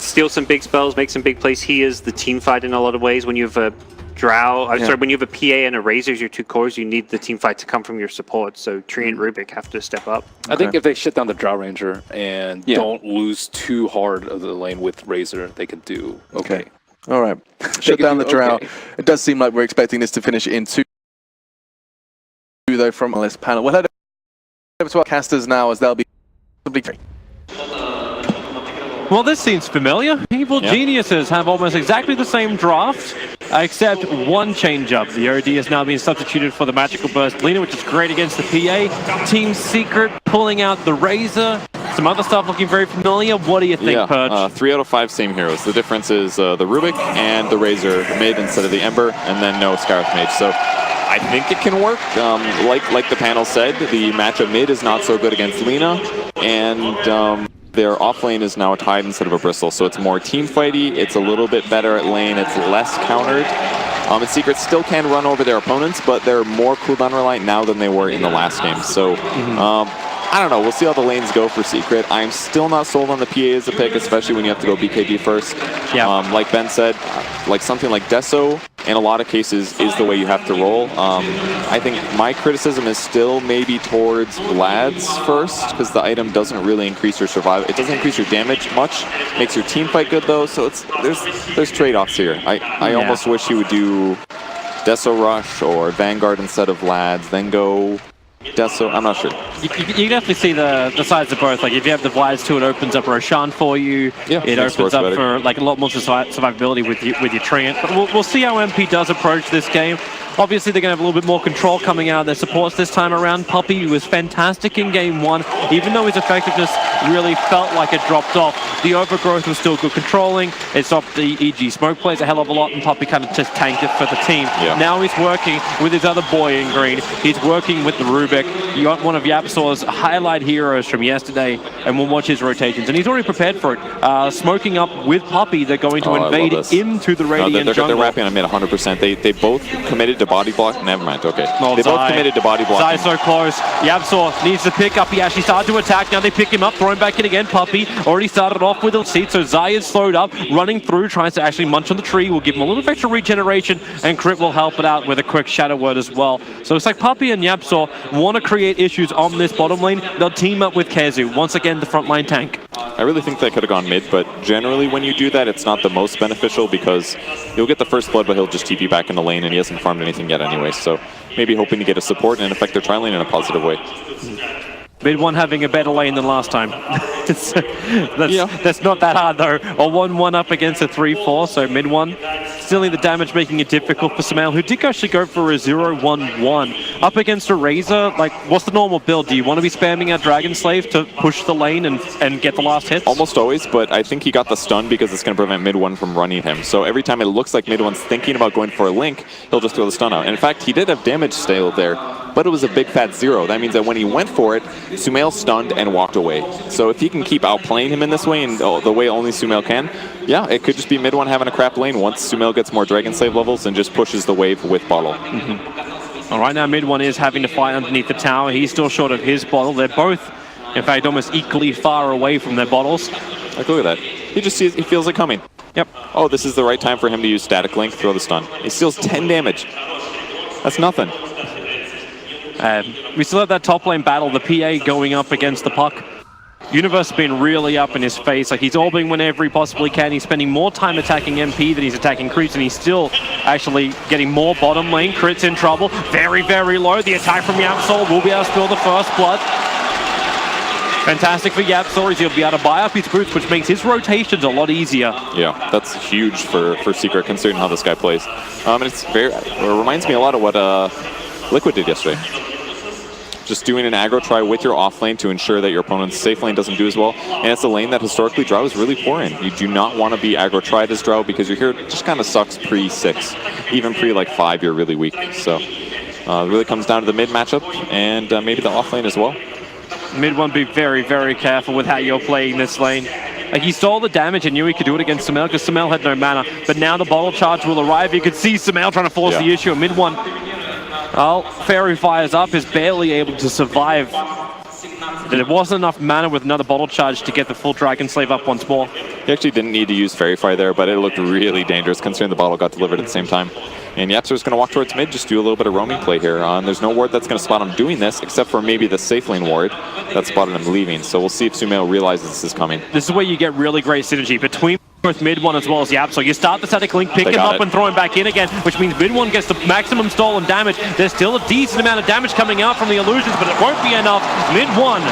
steal some big spells, make some big plays. He is the team fight in a lot of ways. When you have a Drow, when you have a PA and a Razor as your two cores, you need the team fight to come from your support. So Tree and Rubik have to step up. I think if they shut down the Drow Ranger and don't lose too hard of the lane with Razor, they could do okay. All right. Shut down the Drow. It does seem like we're expecting this to finish in 2, though, from this panel. We'll head over to our casters now, as they'll be 3. Well, this seems familiar. Evil Geniuses have almost exactly the same draft, except one change-up. The OD is now being substituted for the Magical Burst Lina, which is great against the PA. Team Secret pulling out the Razor. Some other stuff looking very familiar. What do you think, Perch? 3 out of 5 same heroes. The difference is the Rubik and the Razor mid instead of the Ember, and then no Scarif Mage. So I think it can work. Like the panel said, the matchup mid is not so good against Lina, and their off lane is now a Tide instead of a Bristle, so it's more team fighty. It's a little bit better at lane. It's less countered. And Secret still can run over their opponents, but they're more cooldown reliant now than they were in the last game. So I don't know. We'll see how the lanes go for Secret. I'm still not sold on the PA as a pick, especially when you have to go BKB first. Like Ben said, like something like Deso, in a lot of cases, is the way you have to roll. I think my criticism is still maybe towards Vlad's first, because the item doesn't really increase your survival. It doesn't increase your damage much. Makes your team fight good though. So there's trade-offs here. I almost wish you would do Deso Rush or Vanguard instead of Vlad's, then go Deso. I'm not sure. You definitely see the sides of both. Like if you have the Vlad's 2, it opens up Roshan for you. It opens up for like a lot more survivability with your Treant. But we'll see how MP does approach this game. Obviously, they're going to have a little bit more control coming out of their supports this time around. Puppey was fantastic in game 1, even though his effectiveness really felt like it dropped off. The overgrowth was still good controlling. It stopped the EG smoke plays a hell of a lot, and Puppey kind of just tanked it for the team. Now he's working with his other boy in green. He's working with the Rubik. You got one of Yapsor's highlight heroes from yesterday, and we'll watch his rotations. And he's already prepared for it. Smoking up with Puppey, they're going to invade into the Radiant jungle. They're wrapping on mid 100%. They both committed to body block. Never mind. Okay. They both committed to body block. Zai's so close. Yapsor needs to pick up. He actually started to attack. Now they pick him up, throw him back in again. Puppey already started off with a seat, so Zai is slowed up, running through, tries to actually munch on the tree. Will give him a little extra regeneration, and Crit will help it out with a quick Shadow Word as well. So it's like Puppey and Yapsor want to create issues on this bottom lane. They'll team up with Kezu. Once again, the frontline tank. I really think they could have gone mid, but generally when you do that, it's not the most beneficial because you'll get the first blood, but he'll just TP back in the lane, and he hasn't farmed anything yet anyway. So maybe hoping to get a support and affect their tri lane in a positive way. Mid 1 having a better lane than last time. That's not that hard though. A 1-1 up against a 3-4, so mid 1 still need the damage, making it difficult for Sumail, who did actually go for a 0-1-1. Up against a Razor, like what's the normal build? Do you want to be spamming our Dragon Slave to push the lane and get the last hits? Almost always, but I think he got the stun because it's going to prevent mid 1 from running him. So every time it looks like mid 1's thinking about going for a link, he'll just throw the stun out. And in fact, he did have damage stale there, but it was a big fat 0. That means that when he went for it, Sumail stunned and walked away. So if he can keep outplaying him in this way, and the way only Sumail can, yeah, it could just be mid 1 having a crap lane once Sumail gets more Dragon Slave levels and just pushes the wave with bottle. All right, now mid 1 is having to fight underneath the tower. He's still short of his bottle. They're both, in fact, almost equally far away from their bottles. Like, look at that. He just sees, he feels it coming. Yep. Oh, this is the right time for him to use Static Link, throw the stun. He steals 10 damage. That's nothing. We still have that top lane battle, the PA going up against the Puck. Universe has been really up in his face. Like he's orbiting whenever he possibly can. He's spending more time attacking MP than he's attacking creeps, and he's still actually getting more bottom lane. Crit's in trouble. Very, very low. The attack from Yapsor will be able to spill the first blood. Fantastic for Yapsor, as he'll be able to buy up his boots, which makes his rotations a lot easier. Yeah, that's huge for Secret, considering how this guy plays. And it reminds me a lot of what Liquid did yesterday. Just doing an aggro try with your off lane to ensure that your opponent's safe lane doesn't do as well. And it's a lane that historically Drow is really poor in. You do not want to be aggro tried as Drow because your hero just kind of sucks pre-6. Even pre-like 5, you're really weak. So it really comes down to the mid matchup and maybe the off lane as well. Mid 1, be very, very careful with how you're playing this lane. Like he stole the damage and knew he could do it against Sumail because Sumail had no mana. But now the bottle charge will arrive. You can see Sumail trying to force the issue. Mid 1. Well, Fairy fires up, is barely able to survive There wasn't enough mana with another bottle charge to get the full Dragon Slave up once more. He actually didn't need to use Fairy Fire there, but it looked really dangerous considering the bottle got delivered at the same time. And YapzOr's going to walk towards mid, just do a little bit of roaming play here. There's no ward that's going to spot him doing this, except for maybe the safe lane ward that spotted him leaving. So we'll see if Sumail realizes this is coming. This is where you get really great synergy between both mid one as well as YapzOr. You start the static link, pick him up and throw him back in again, which means mid one gets the maximum stolen damage. There's still a decent amount of damage coming out from the illusions, but it won't be enough. Mid one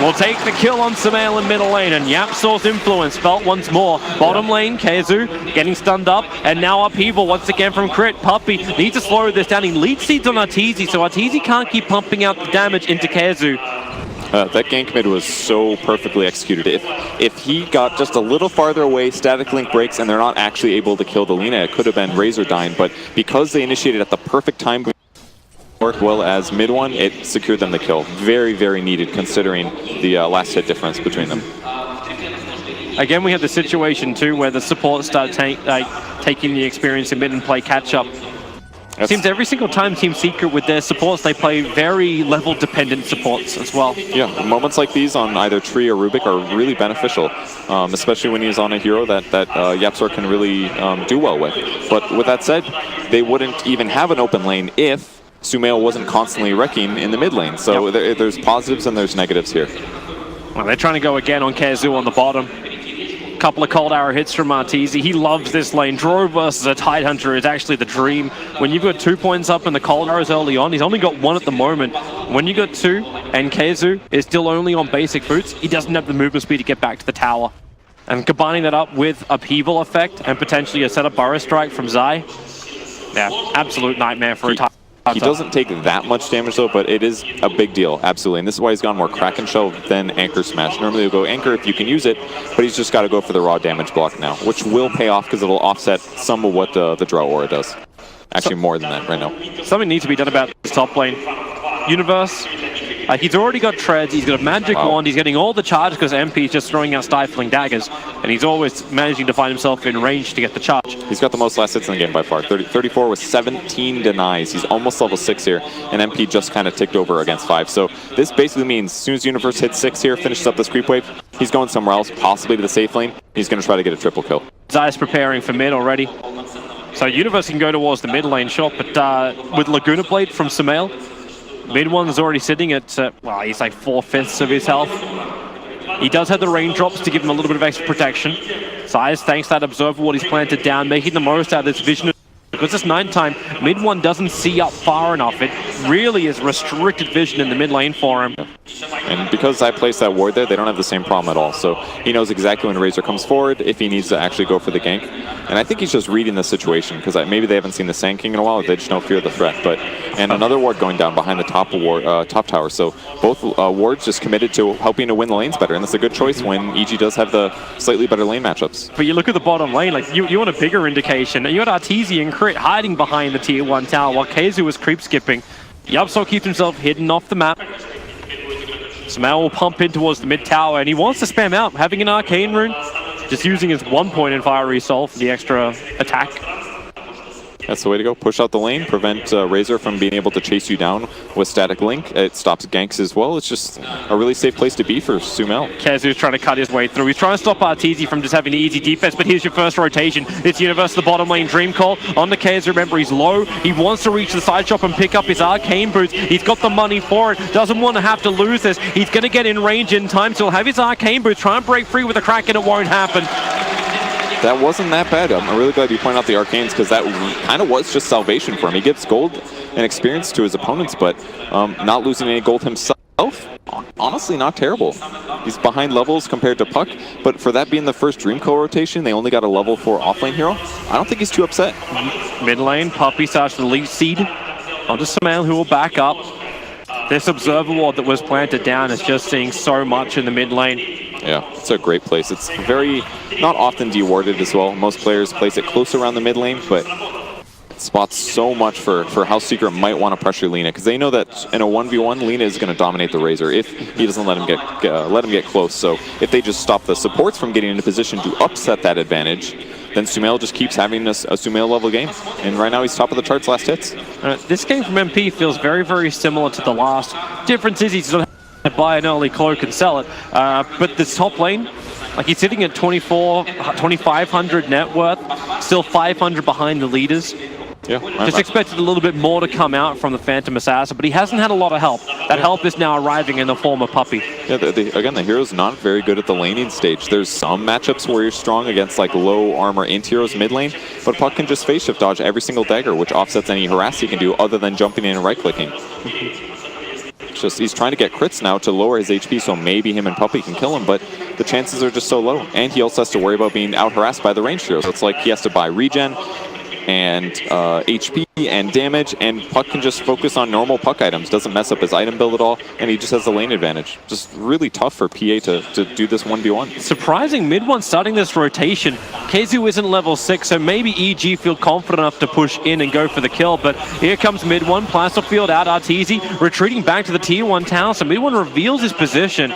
will take the kill on Sumail in middle lane, and YapzOr's influence felt once more. Bottom lane, KheZu getting stunned up, and now upheaval once again from Crit. Puppey needs to slow this down. He lead seeds on Arteezy, so Arteezy can't keep pumping out the damage into KheZu. That gank mid was so perfectly executed. If he got just a little farther away, static link breaks, and they're not actually able to kill the Lina, it could have been Razor dying, but because they initiated at the perfect time, work well as mid one, it secured them the kill. Very, very needed considering the last hit difference between them. Again, we have the situation too where the supports start taking the experience in mid and play catch up. It seems every single time Team Secret with their supports, they play very level-dependent supports as well. Yeah, moments like these on either Tree or Rubik are really beneficial, especially when he's on a hero that YapzOr can really do well with. But with that said, they wouldn't even have an open lane if Sumail wasn't constantly wrecking in the mid lane. So there's positives and there's negatives here. Well, they're trying to go again on KheZu on the bottom. Couple of cold arrow hits from Arteezy. He loves this lane. Draw versus a Tidehunter is actually the dream. When you've got 2 points up in the cold arrows early on, he's only got 1 at the moment. When you got 2 and KheZu is still only on basic boots, he doesn't have the movement speed to get back to the tower. And combining that up with upheaval effect and potentially a setup burrow strike from Zai, yeah, absolute nightmare for a Tidehunter. He doesn't take that much damage though, but it is a big deal, absolutely. And this is why he's gone more Kraken Shell than Anchor Smash. Normally he'll go Anchor if you can use it, but he's just got to go for the raw damage block now, which will pay off because it'll offset some of what the Draw Aura does. Actually, more than that right now. Something needs to be done about this top lane. Universe, he's already got treads, he's got a magic wand, he's getting all the charge because MP is just throwing out stifling daggers, and he's always managing to find himself in range to get the charge. He's got the most last hits in the game by far, 34 with 17 denies. He's almost level 6 here, and MP just kind of ticked over against 5. So this basically means as soon as Universe hits 6 here, finishes up this creep wave, he's going somewhere else, possibly to the safe lane. He's going to try to get a triple kill. Zai's preparing for mid already. So Universe can go towards the mid lane shot, but with Laguna Blade from Sumail, mid one's already sitting at, well, he's like 4/5 of his health. He does have the raindrops to give him a little bit of extra protection. Zai thanks that Observer Ward he's planted down, making the most out of this vision. Because it's nighttime, mid one doesn't see up far enough. It really is restricted vision in the mid lane for him. And because I placed that ward there, they don't have the same problem at all. So he knows exactly when Razor comes forward, if he needs to actually go for the gank. And I think he's just reading the situation, because maybe they haven't seen the Sand King in a while, they just don't fear the threat. And another ward going down behind the top tower. So both wards just committed to helping to win the lanes better. And that's a good choice when EG does have the slightly better lane matchups. But you look at the bottom lane, like you want a bigger indication. You got Arteezy and Crit hiding behind the tier 1 tower while KheZu was creep skipping. YapzOr keeps himself hidden off the map. Sumail will pump in towards the mid tower, and he wants to spam out, having an arcane rune, just using his 1 point in Fiery Soul for the extra attack. That's the way to go. Push out the lane, prevent Razor from being able to chase you down with Static Link. It stops ganks as well. It's just a really safe place to be for Sumail. KheZu's trying to cut his way through. He's trying to stop Arteezy from just having the easy defense, but here's your first rotation. It's Universe, the bottom lane, Dream Call on the KheZu. Remember, he's low. He wants to reach the side shop and pick up his arcane boots. He's got the money for it. Doesn't want to have to lose this. He's going to get in range in time, so he'll have his arcane boots. Try and break free with a Kraken. It won't happen. That wasn't that bad. I'm really glad you pointed out the arcanes, because that kind of was just salvation for him. He gives gold and experience to his opponents, but not losing any gold himself, honestly not terrible. He's behind levels compared to Puck, but for that being the first Dream Co rotation, they only got a level 4 offlane hero. I don't think he's too upset. Mid lane, Puppey starts the lead seed onto Sumail, who will back up. This Observer Ward that was planted down is just seeing so much in the mid lane. Yeah, it's a great place. It's very, not often dewarded as well. Most players place it close around the mid lane, but it spots so much for how Secret might want to pressure Lina, because they know that in a 1v1, Lina is going to dominate the Razor if he doesn't let him get close. So if they just stop the supports from getting into position to upset that advantage, then Sumail just keeps having a Sumail level game. And right now he's top of the charts last hits. This game from MP feels very, very similar to the last. Difference is he's buy an early cloak and sell it. But this top lane, like he's sitting at 2,500 net worth, still 500 behind the leaders. Yeah, Just expected a little bit more to come out from the Phantom Assassin, but he hasn't had a lot of help. That help is now arriving in the form of Puppey. Yeah, again, the hero's not very good at the laning stage. There's some matchups where you're strong against like low armor int heroes mid lane, but Puck can just phase shift dodge every single dagger, which offsets any harass he can do other than jumping in and right clicking. Just he's trying to get crits now to lower his HP, so maybe him and Puppey can kill him, but the chances are just so low. And he also has to worry about being out harassed by the ranged heroes. So it's like he has to buy regen and HP and damage, and Puck can just focus on normal Puck items, doesn't mess up his item build at all, and he just has the lane advantage. Just really tough for PA to do this 1v1. Surprising mid one starting this rotation. Kezu isn't level 6, so maybe EG feel confident enough to push in and go for the kill, but here comes mid one, Plasterfield out, Arteezy retreating back to the tier 1 tower, so mid one reveals his position.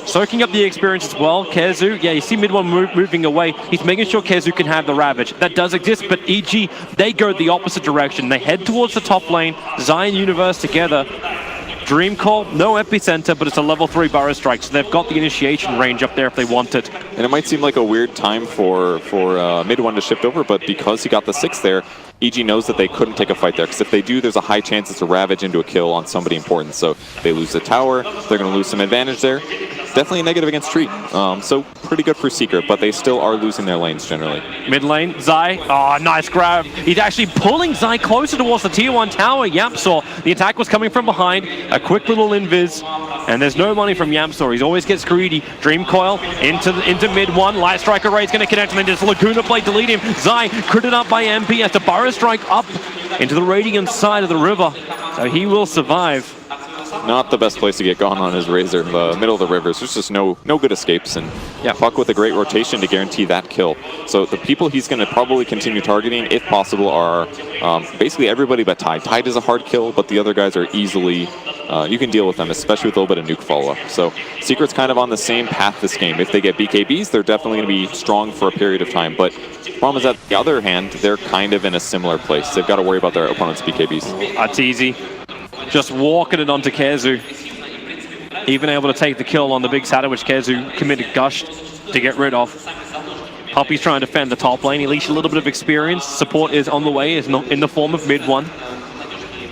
Soaking up the experience as well. Kezu, yeah, you see mid one moving away. He's making sure Kezu can have the Ravage. That does exist, but EG, they go the opposite direction. They head towards the top lane, Zion Universe together. Dream Call, no Epicenter, but it's a level 3 Burrow Strike, so they've got the initiation range up there if they want it. And it might seem like a weird time for mid one to shift over, but because he got the 6 there, EG knows that they couldn't take a fight there, because if they do, there's a high chance it's a Ravage into a kill on somebody important. So they lose the tower, they're going to lose some advantage there. Definitely a negative against Treat, so pretty good for Secret, but they still are losing their lanes generally. Mid lane, Zai, oh, nice grab. He's actually pulling Zai closer towards the tier 1 tower. Yamsaw, the attack was coming from behind, a quick little invis, and there's no money from Yamsaw. He always gets greedy. Dream Coil into mid one, Light Striker Ray's going to connect, and then just Laguna Blade delete him. Zai critted up by MP as the Burrow Strike up into the Radiant side of the river, so he will survive. Not the best place to get gone on his Razor, the middle of the rivers. There's just no good escapes, and Puck with a great rotation to guarantee that kill. So the people he's going to probably continue targeting, if possible, are basically everybody but Tide. Tide is a hard kill, but the other guys are easily, you can deal with them, especially with a little bit of nuke follow-up. So Secret's kind of on the same path this game. If they get BKBs, they're definitely going to be strong for a period of time, but the problem is that, on the other hand, they're kind of in a similar place. They've got to worry about their opponent's BKBs. Arteezy just walking it onto Kezu. Even able to take the kill on the big Satyr, which Kezu committed Gush to get rid of. Puppey's trying to defend the top lane. He leashed a little bit of experience. Support is on the way, is in the form of mid one.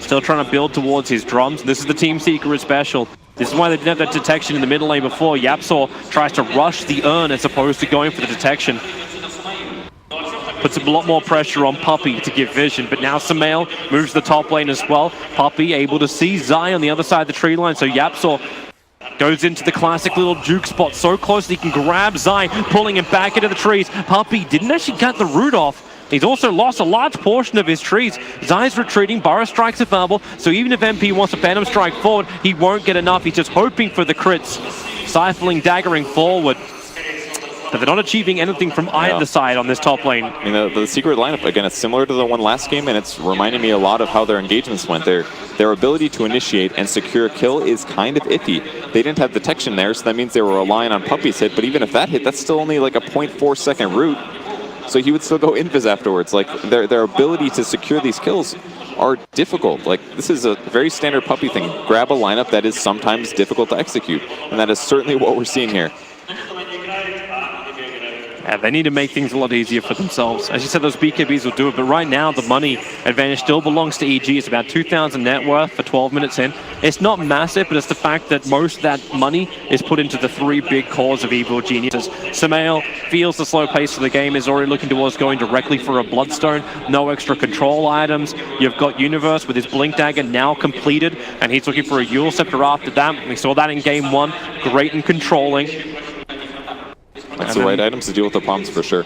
Still trying to build towards his drums. This is the Team Secret special. This is why they didn't have that detection in the middle lane before. Yapsaw tries to rush the urn as opposed to going for the detection. Puts a lot more pressure on Puppey to give vision, but now Samael moves to the top lane as well. Puppey able to see Zai on the other side of the tree line, so Yapsaw goes into the classic little juke spot so close that he can grab Zai, pulling him back into the trees. Puppey didn't actually cut the root off. He's also lost a large portion of his trees. Zai's retreating, Burrow Strike's available, so even if MP wants a Phantom Strike forward, he won't get enough. He's just hoping for the crits. Stifling, daggering forward. But they're not achieving anything from either side on this top lane. I mean, the Secret lineup, again, it's similar to the one last game, and it's reminding me a lot of how their engagements went. Their ability to initiate and secure a kill is kind of iffy. They didn't have detection there, so that means they were relying on Puppey's hit, but even if that hit, that's still only like a 0.4 second root. So he would still go invis afterwards. Like, their ability to secure these kills are difficult. Like, this is a very standard Puppey thing. Grab a lineup that is sometimes difficult to execute, and that is certainly what we're seeing here. Yeah, they need to make things a lot easier for themselves. As you said, those BKBs will do it, but right now the money advantage still belongs to EG. It's about 2,000 net worth for 12 minutes in. It's not massive, but it's the fact that most of that money is put into the 3 big cores of Evil Geniuses. Samael feels the slow pace of the game, is already looking towards going directly for a Bloodstone. No extra control items. You've got Universe with his Blink Dagger now completed, and he's looking for a Eul Scepter after that. We saw that in game 1. Great in controlling. That's the right items to deal with the problems for sure.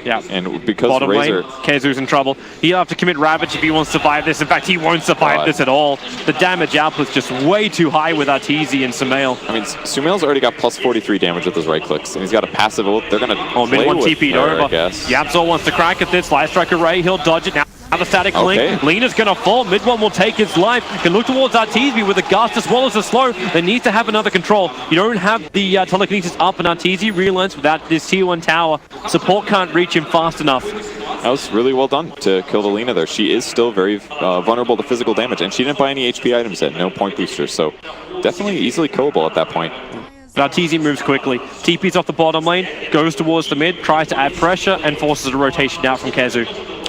Yeah. And because bottom Razor... lane, Kezu's in trouble. He'll have to commit Ravage if he wants to survive this. In fact, he won't survive this at all. The damage output's just way too high with Arteezy and Samael. I mean, Sumail's already got plus 43 damage with his right clicks, and he's got a passive ult. They're going to mid one TP'd over. I guess. Yapsaw wants to crack at this. Light Striker Ray, he'll dodge it now. The static link. Lena's going to fall. Mid one will take his life. Can look towards Arteezy with the gust as well as the slow. They need to have another control. You don't have the telekinesis up, and Arteezy realized without this tier 1 tower, support can't reach him fast enough. That was really well done to kill the Lina there. She is still very vulnerable to physical damage, and she didn't buy any HP items yet, no point boosters. So definitely easily killable at that point. But Arteezy moves quickly. TP's off the bottom lane, goes towards the mid, tries to add pressure, and forces a rotation out from Kezu.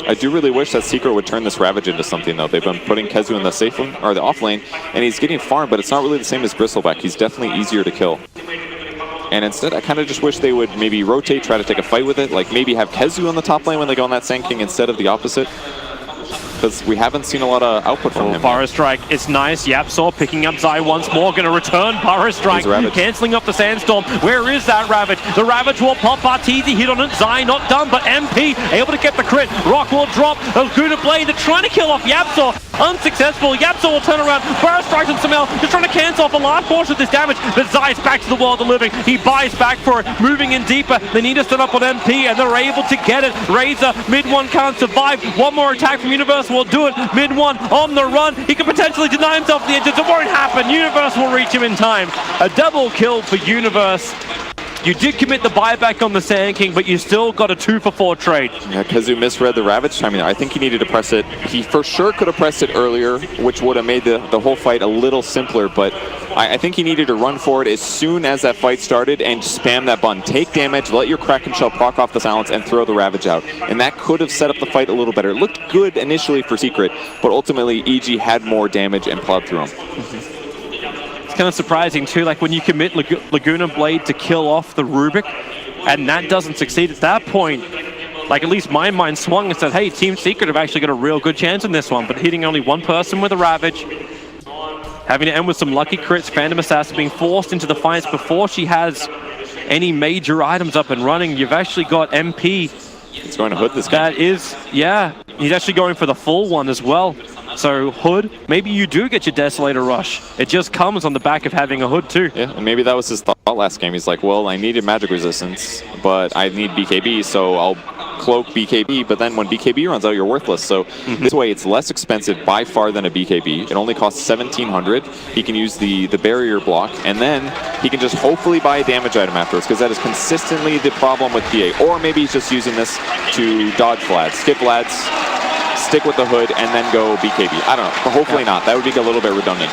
I do really wish that Secret would turn this Ravage into something, though. They've been putting Kezu in the safe lane, or the off lane, and he's getting farmed, but it's not really the same as Bristleback. He's definitely easier to kill. And instead, I kind of just wish they would maybe rotate, try to take a fight with it, like maybe have Kezu on the top lane when they go on that Sand King instead of the opposite. Because we haven't seen a lot of output from him. Burrow Strike, it's nice. Yapsaw picking up Zai once more, going to return. Burrow Strike, cancelling off the Sandstorm. Where is that Ravage? The Ravage will pop. Arteezy hit on it. Zai not done, but MP able to get the crit. Rock will drop. Laguna Blade, they're trying to kill off Yapsaw. Unsuccessful. Yapsaw will turn around. Burrow Strikes on Samel, just trying to cancel off a large portion of this damage. But Zai's back to the world of living. He buys back for it, moving in deeper. They need to set up on MP, and they're able to get it. Razor, mid one can't survive. One more attack from Universe will do it. Mid one on the run. He could potentially deny himself the edges. It won't happen. Universe will reach him in time. A double kill for Universe. You did commit the buyback on the Sand King, but you still got a 2-for-4 trade. Yeah, Kezu misread the Ravage timing there. I think he needed to press it. He for sure could have pressed it earlier, which would have made the whole fight a little simpler, but I think he needed to run for it as soon as that fight started and spam that button. Take damage, let your Kraken Shell proc off the silence, and throw the Ravage out. And that could have set up the fight a little better. It looked good initially for Secret, but ultimately EG had more damage and plowed through him. It's kind of surprising too, like when you commit Laguna Blade to kill off the Rubik, and that doesn't succeed at that point, like at least my mind swung and said, hey, Team Secret have actually got a real good chance in this one, but hitting only one person with a Ravage, having to end with some lucky crits, Phantom Assassin being forced into the fights before she has any major items up and running. You've actually got MP. He's going to Hood this game. That is, yeah, he's actually going for the full one as well. So Hood, maybe you do get your Desolator Rush. It just comes on the back of having a Hood too. Yeah, and maybe that was his thought last game. He's like, well, I needed magic resistance, but I need BKB, so I'll cloak BKB, but then when BKB runs out, you're worthless. So this way, it's less expensive by far than a BKB. It only costs 1,700. He can use the barrier block, and then he can just hopefully buy a damage item afterwards, because that is consistently the problem with PA. Or maybe he's just using this to dodge Vlads, skip Vlads, stick with the Hood, and then go BKB. I don't know, but hopefully not. That would be a little bit redundant.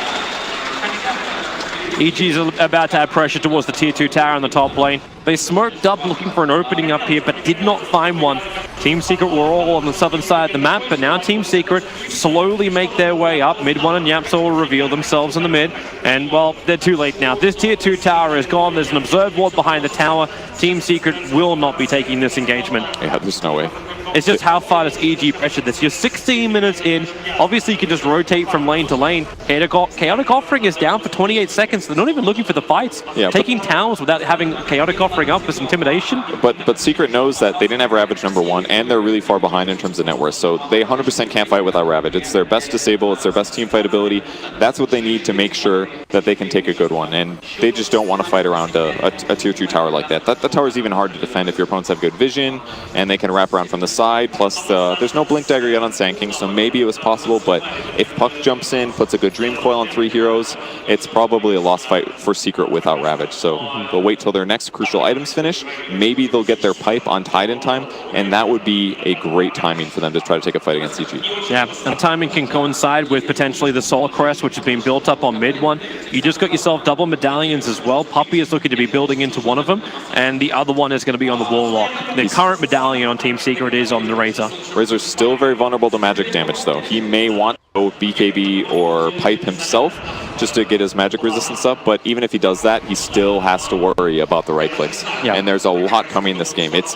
EG's about to add pressure towards the tier 2 tower on the top lane. They smoked up looking for an opening up here, but did not find one. Team Secret were all on the southern side of the map, but now Team Secret slowly make their way up. Mid 1 and Yapsaw will reveal themselves in the mid, and well, they're too late now. This tier 2 tower is gone. There's an observed ward behind the tower. Team Secret will not be taking this engagement. Yeah, there's no way. It's just how far does EG pressure this? You're 16 minutes in. Obviously, you can just rotate from lane to lane. Chaotic Offering is down for 28 seconds. They're not even looking for the fights. Yeah, taking towers without having Chaotic Offering up is intimidation. But Secret knows that they didn't have Ravage number 1, and they're really far behind in terms of net worth. So they 100% can't fight without Ravage. It's their best disable. It's their best team fight ability. That's what they need to make sure that they can take a good one. And they just don't want to fight around a tier 2 tower like that. That tower is even hard to defend if your opponents have good vision, and they can wrap around from the side. Plus, there's no Blink Dagger yet on Sand King, so maybe it was possible. But if Puck jumps in, puts a good Dream Coil on 3 heroes, it's probably a lost fight for Secret without Ravage. So they'll wait till their next crucial items finish. Maybe they'll get their pipe on Tide in time, and that would be a great timing for them to try to take a fight against EG. Yeah, and timing can coincide with potentially the Soul Crest, which is being built up on mid 1. You just got yourself double medallions as well. Puppy is looking to be building into one of them, and the other one is going to be on the Warlock. The current medallion on Team Secret is on the Razor. Razor's still very vulnerable to magic damage, though. He may want to go BKB or pipe himself just to get his magic resistance up, but even if he does that, he still has to worry about the right clicks. Yeah. And there's a lot coming in this game. It's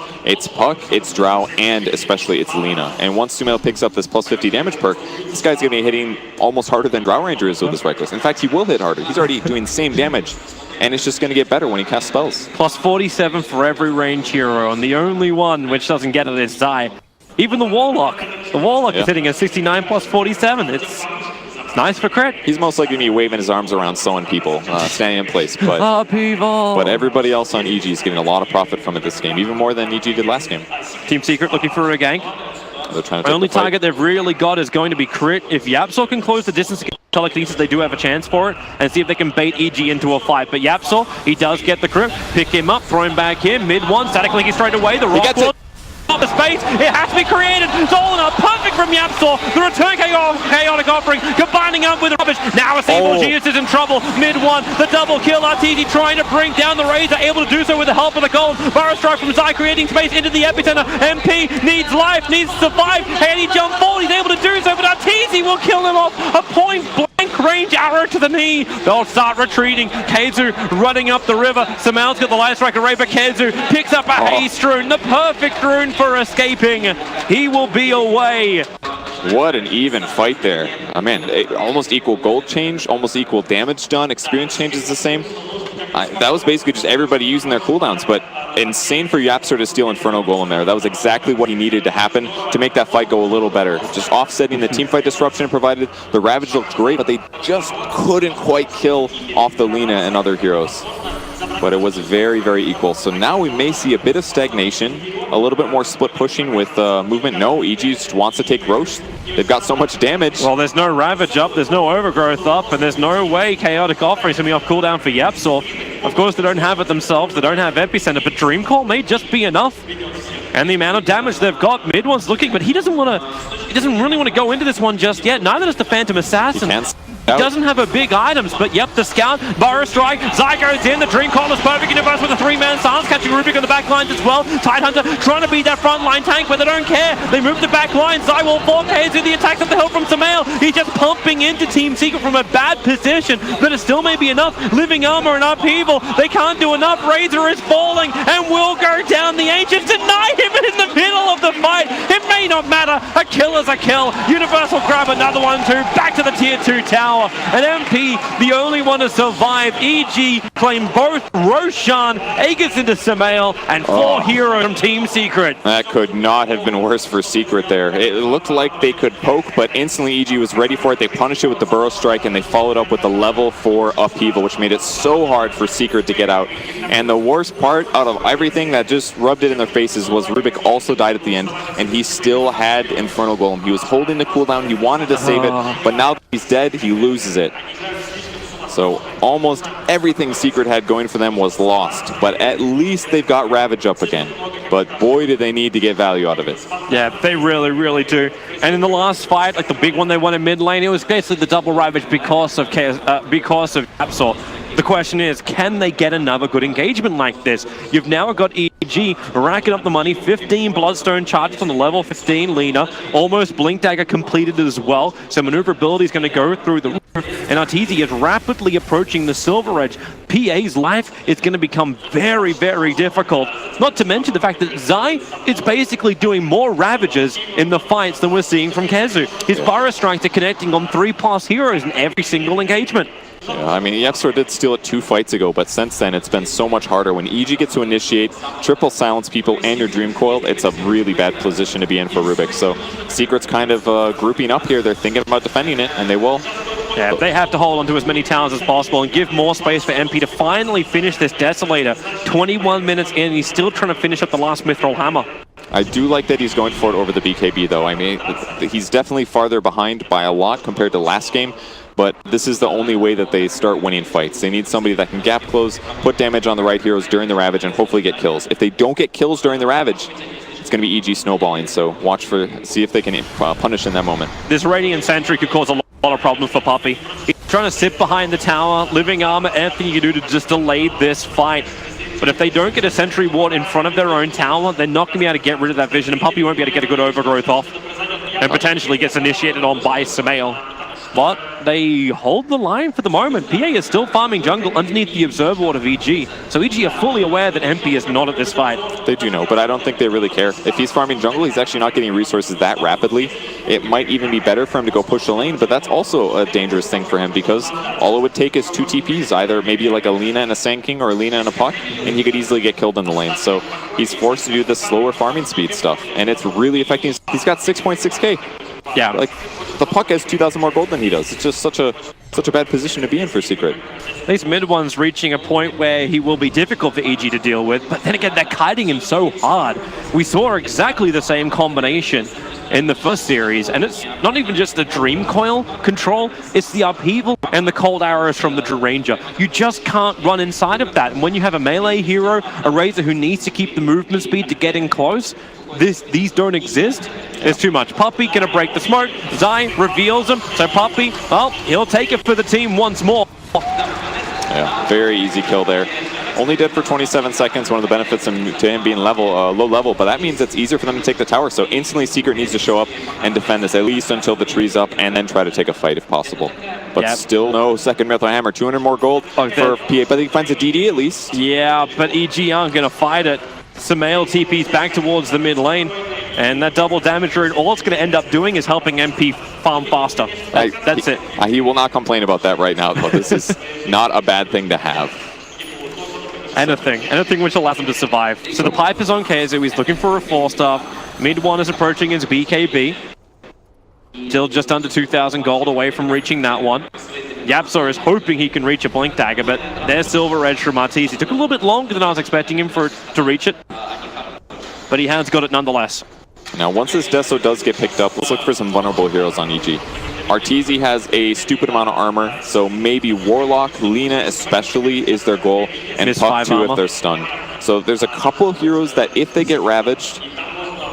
Puck, it's Drow, and especially it's Lina. And once Sumail picks up this plus 50 damage perk, this guy's going to be hitting almost harder than Drow Ranger is with his right clicks. In fact, he will hit harder. He's already doing the same damage. And it's just going to get better when he casts spells. Plus 47 for every range hero, and the only one which doesn't get it is Zai. Even the Warlock. The Warlock is hitting a 69 plus 47. It's nice for crit. He's most likely going to be waving his arms around, sewing people, standing in place. But everybody else on EG is getting a lot of profit from it this game, even more than EG did last game. Team Secret looking for a gank. They're trying to the only target they've really got is going to be crit. If Yapsaw can close the distance against Telekinesis, they do have a chance for it, and see if they can bait EG into a fight. But Yapsaw, he does get the crit. Pick him up, throw him back in. Mid 1, Static Linky straight away. The Rock will Not the space, it has to be created. Zolina, perfect from Yapsor. The return chaotic offering, combining up with the rubbish. Now Sable Genius is in trouble. Mid one, the double kill. RTZ trying to bring down the Razor, able to do so with the help of the gold. Burrow strike from Zai, creating space into the epicenter. MP needs life, needs to survive. And he jump forward, he's able to do so, but RTZ will kill him off. A point blank range arrow to the knee. They'll start retreating. Kezu running up the river. Samel's got the light strike array, but Kezu picks up a haste rune, the perfect rune for escaping. He will be away. What an even fight there. I mean, almost equal gold change, almost equal damage done. Experience change is the same. That was basically just everybody using their cooldowns, but insane for Yapsor to steal Inferno Golem there. That was exactly what he needed to happen to make that fight go a little better. Just offsetting the team fight disruption provided. The Ravage looked great, but they just couldn't quite kill off the Lina and other heroes. But it was very, very equal. So now we may see a bit of stagnation, a little bit more split pushing with movement. No, EG just wants to take Roche. They've got so much damage. Well, there's no Ravage up, there's no Overgrowth up, and there's no way Chaotic Offering's going to be off cooldown for Yapsor. Of course, they don't have it themselves, they don't have Epicenter, but Dreamcore may just be enough. And the amount of damage they've got, Mid one's looking, but he doesn't really want to go into this one just yet. Neither does the Phantom Assassin. Doesn't have a big items, but yep, the scout, Burrow strike, Zai goes in, the Dream Caller's perfect universe with a 3-man stance, catching Rubik on the back lines as well. Tidehunter trying to beat that front line tank, but they don't care. They move the back line, Zai will 4K to the attacks up the hill from Samael. He's just pumping into Team Secret from a bad position, but it still may be enough. Living Armor and Upheaval, they can't do enough. Razor is falling and will go down. The Ancients deny him in the middle of the fight. It may not matter, a kill is a kill. Universal grab another one too, back to the tier 2 tower. And MP, the only one to survive. EG claim both Roshan, Aegis into Samael, and 4 heroes from Team Secret. That could not have been worse for Secret there. It looked like they could poke, but instantly EG was ready for it. They punished it with the Burrow strike, and they followed up with the level 4 upheaval, which made it so hard for Secret to get out. And the worst part out of everything that just rubbed it in their faces was Rubik also died at the end, and he still had Infernal Golem. He was holding the cooldown, he wanted to save it, but now that he's dead, he loses it. So almost everything Secret had going for them was lost, but at least they've got Ravage up again. But boy, do they need to get value out of it. Yeah, they really, really do. And in the last fight, like the big one they won in mid lane, it was basically the double Ravage because of Yapsor. The question is, can they get another good engagement like this? You've now got EG racking up the money, 15 Bloodstone charges on the level 15 Lina, almost Blink Dagger completed as well, so maneuverability is going to go through the roof, and Arteezy is rapidly approaching the Silver Edge. PA's life is going to become very, very difficult, not to mention the fact that Zai is basically doing more Ravages in the fights than we're seeing from Kezu. His Burrow strikes are connecting on 3+ heroes in every single engagement. Yeah, I mean, Yapsor did steal it 2 fights ago, but since then it's been so much harder. When EG gets to initiate, triple silence people, and your Dream Coil, it's a really bad position to be in for Rubik. So Secret's kind of grouping up here. They're thinking about defending it, and they will. Yeah, they have to hold onto as many towers as possible and give more space for MP to finally finish this Desolator. 21 minutes in, he's still trying to finish up the last Mithril Hammer. I do like that he's going for it over the BKB, though. I mean, he's definitely farther behind by a lot compared to last game. But this is the only way that they start winning fights. They need somebody that can gap close, put damage on the right heroes during the Ravage, and hopefully get kills. If they don't get kills during the Ravage, it's going to be EG snowballing. So watch see if they can punish in that moment. This Radiant Sentry could cause a lot of problems for Puppey. He's trying to sit behind the tower, Living Armor, anything you can do to just delay this fight. But if they don't get a Sentry Ward in front of their own tower, they're not going to be able to get rid of that vision, and Puppey won't be able to get a good Overgrowth off, and potentially gets initiated on by Samael. But they hold the line for the moment. PA is still farming jungle underneath the Observer Ward of EG. So EG are fully aware that MP is not at this fight. They do know, but I don't think they really care. If he's farming jungle, he's actually not getting resources that rapidly. It might even be better for him to go push the lane, but that's also a dangerous thing for him because all it would take is 2 TPs, either maybe like a Lina and a Sand King or a Lina and a Puck, and he could easily get killed in the lane. So he's forced to do the slower farming speed stuff, and it's really affecting his, he's got 6.6k. Yeah. Like, the Puck has 2,000 more gold than he does. It's just such a such a bad position to be in for Secret. These mid one's reaching a point where he will be difficult for EG to deal with, but then again, they're kiting him so hard. We saw exactly the same combination in the first series, and it's not even just the Dream Coil control, it's the upheaval and the cold arrows from the Ranger. You just can't run inside of that, and when you have a melee hero, a Razor who needs to keep the movement speed to get in close, these don't exist. It's too much. Puppey gonna break the smoke. Zai reveals him, so Puppey, well, he'll take it for the team once more. Yeah, very easy kill there. Only dead for 27 seconds, one of the benefits to him being low level, but that means it's easier for them to take the tower, so instantly Secret needs to show up and defend this, at least until the tree's up, and then try to take a fight if possible. But still no second Mytho Hammer, 200 more gold for PA, but he finds a DD at least. Yeah, but EG aren't gonna fight it. Samael TP's back towards the mid lane, and that double damage rate, all it's going to end up doing is helping MP farm faster. That's it. He will not complain about that right now, but this is not a bad thing to have. Anything which allows him to survive. So the pipe is on KZU, he's looking for a 4-star. Mid one is approaching his BKB. Still just under 2,000 gold away from reaching that one. Yapzor is hoping he can reach a Blink Dagger, but there's Silver Edge from Arteezy. Took a little bit longer than I was expecting him to reach it, but he has got it nonetheless. Now, once this Deso does get picked up, let's look for some vulnerable heroes on EG. Arteezy has a stupid amount of armor, so maybe Warlock, Lina especially is their goal, and Puck too if they're stunned. So there's a couple of heroes that if they get ravaged,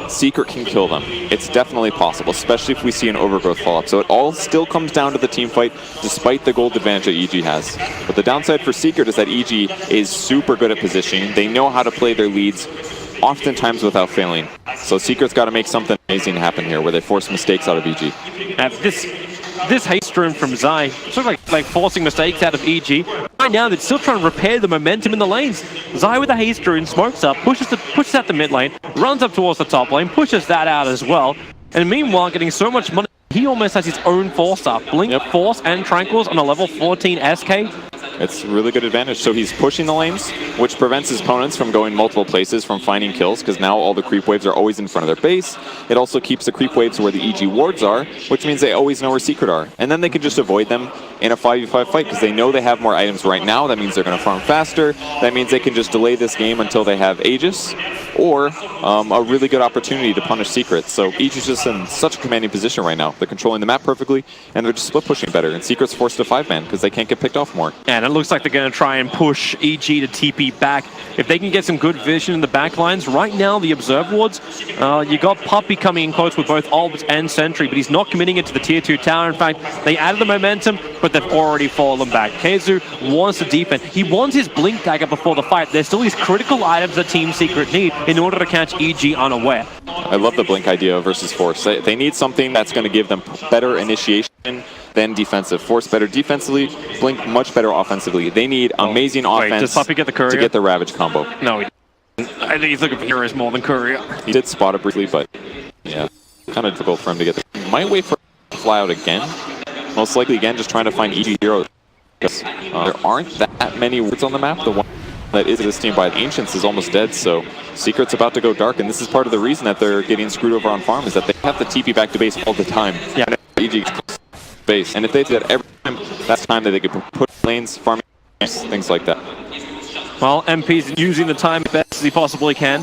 Secret can kill them. It's definitely possible, especially if we see an overgrowth follow-up. So it all still comes down to the team fight, despite the gold advantage that EG has. But the downside for Secret is that EG is super good at positioning. They know how to play their leads, oftentimes without failing. So Secret's got to make something amazing happen here, where they force mistakes out of EG. This haste rune from Zai, sort of like forcing mistakes out of EG. Right now, they're still trying to repair the momentum in the lanes. Zai with a haste rune, smokes up, pushes out the mid lane, runs up towards the top lane, pushes that out as well. And meanwhile, getting so much money, he almost has his own 4-star. Blink, Force, and Tranquils on a level 14 SK. It's really good advantage. So he's pushing the lanes, which prevents his opponents from going multiple places, from finding kills, because now all the creep waves are always in front of their base. It also keeps the creep waves where the EG wards are, which means they always know where Secret are. And then they can just avoid them in a 5v5 fight, because they know they have more items right now. That means they're going to farm faster. That means they can just delay this game until they have Aegis, or a really good opportunity to punish Secret. So EG is just in such a commanding position right now. They're controlling the map perfectly, and they're just split pushing better. And Secret's forced to 5-man, because they can't get picked off more. And it looks like they're going to try and push EG to TP back. If they can get some good vision in the back lines, right now the Observe Wards, you got Puppey coming in close with both Albs and Sentry, but he's not committing it to the tier 2 tower. In fact, they added the momentum, but they've already fallen back. KZU wants to defend. He wants his Blink Dagger before the fight. There's still these critical items that Team Secret need in order to catch EG unaware. I love the Blink idea versus Force. They need something that's going to give them better initiation than defensive. Force better defensively, Blink much better offensively. They need amazing offense does Puppey get the courier? to get the Ravage combo. No, he didn't. I think he's looking for heroes more than courier. He did spot it briefly, but yeah, kind of difficult for him to get the... Might wait for to fly out again. Most likely, again, just trying to find EG heroes. There aren't that many wards on the map. The one that is existing by the Ancients is almost dead, so Secret's about to go dark, and this is part of the reason that they're getting screwed over on farm, is that they have to TP back to base all the time. Yeah. EG base, and if they do that every time, that's time that they could put lanes, farming, things like that. Well, MP's using the time as best as he possibly can.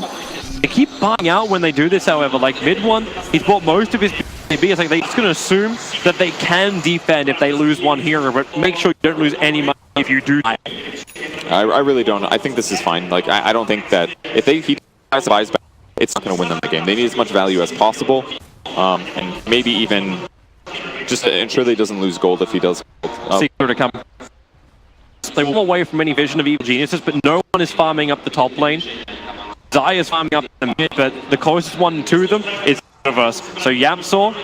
They keep buying out when they do this, however. Like mid one, he's bought most of his BKB. It's like they're just going to assume that they can defend if they lose one hero, but make sure you don't lose any money if you do. I really don't. I think this is fine. Like I don't think that if he tries to buy back, it's not going to win them the game. They need as much value as possible, and maybe even just to ensure that he doesn't lose gold if he does. Secret to come. They won't away from any vision of evil geniuses, but no one is farming up the top lane. Zai is farming up the mid, but the closest one to them is Universe. So Yapzor,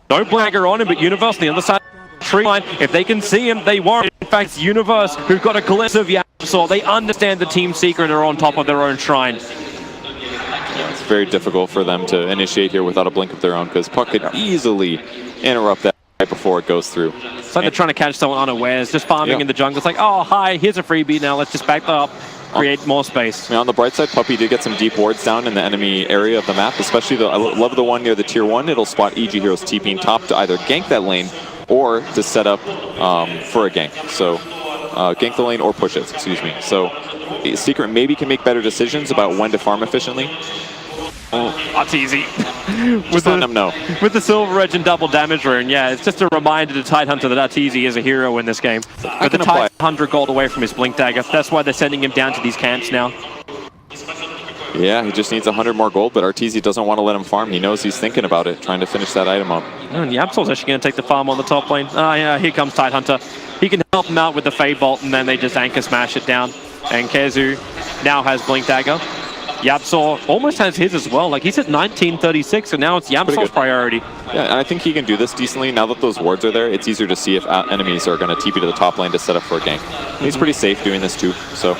no blagger on him, but Universe on the other side of the tree line. If they can see him, they won't. In fact, it's Universe who've got a glimpse of Yapzor. They understand the Team Secret and are on top of their own shrine. Yeah, it's very difficult for them to initiate here without a blink of their own, because Puck could easily interrupt that right before it goes through. It's like they're trying to catch someone unawares, just farming in the jungle. It's like, oh, hi, here's a freebie now. Let's just back that up, create more space. Now, on the bright side, Puppey did get some deep wards down in the enemy area of the map, especially I love the one near the tier 1. It'll spot EG heroes TPing top to either gank that lane or to set up for a gank. So gank the lane or push it, excuse me. So Secret maybe can make better decisions about when to farm efficiently. Oh, that's easy. Just letting them know. With the Silver Edge and double damage rune, yeah, it's just a reminder to Tidehunter that Arteezy is a hero in this game. But the Tide 100 gold away from his Blink Dagger. That's why they're sending him down to these camps now. Yeah, he just needs 100 more gold, but Arteezy doesn't want to let him farm. He knows he's thinking about it, trying to finish that item up. And YapzOr's actually going to take the farm on the top lane. Ah, yeah, here comes Tidehunter. He can help him out with the Fade Bolt, and then they just anchor smash it down. And Kezu now has Blink Dagger. YapzOr almost has his as well. Like, he's at 1936, and now it's YapzOr's priority. Yeah, and I think he can do this decently. Now that those wards are there, it's easier to see if enemies are going to TP to the top lane to set up for a gank. He's pretty safe doing this too, so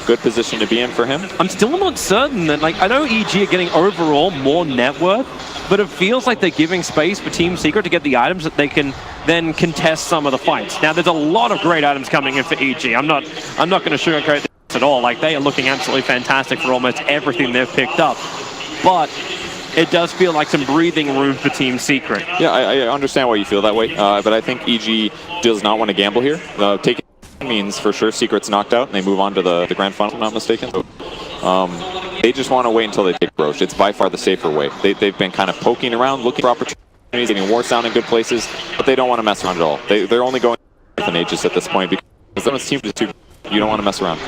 good position to be in for him. I'm still not certain that, like, I know EG are getting overall more net worth, but it feels like they're giving space for Team Secret to get the items that they can then contest some of the fights. Now, there's a lot of great items coming in for EG. I'm not going to sugarcoat this at all. Like, they are looking absolutely fantastic for almost everything they've picked up. But it does feel like some breathing room for Team Secret. Yeah, I understand why you feel that way, but I think EG does not want to gamble here. Taking means for sure Secret's knocked out and they move on to the grand final, if I'm not mistaken. So, they just want to wait until they take Roche. It's by far the safer way. They've been kind of poking around, looking for opportunities, getting War Sound in good places, but they don't want to mess around at all. They're only going with an Aegis at this point because this team is too. You don't want to mess around.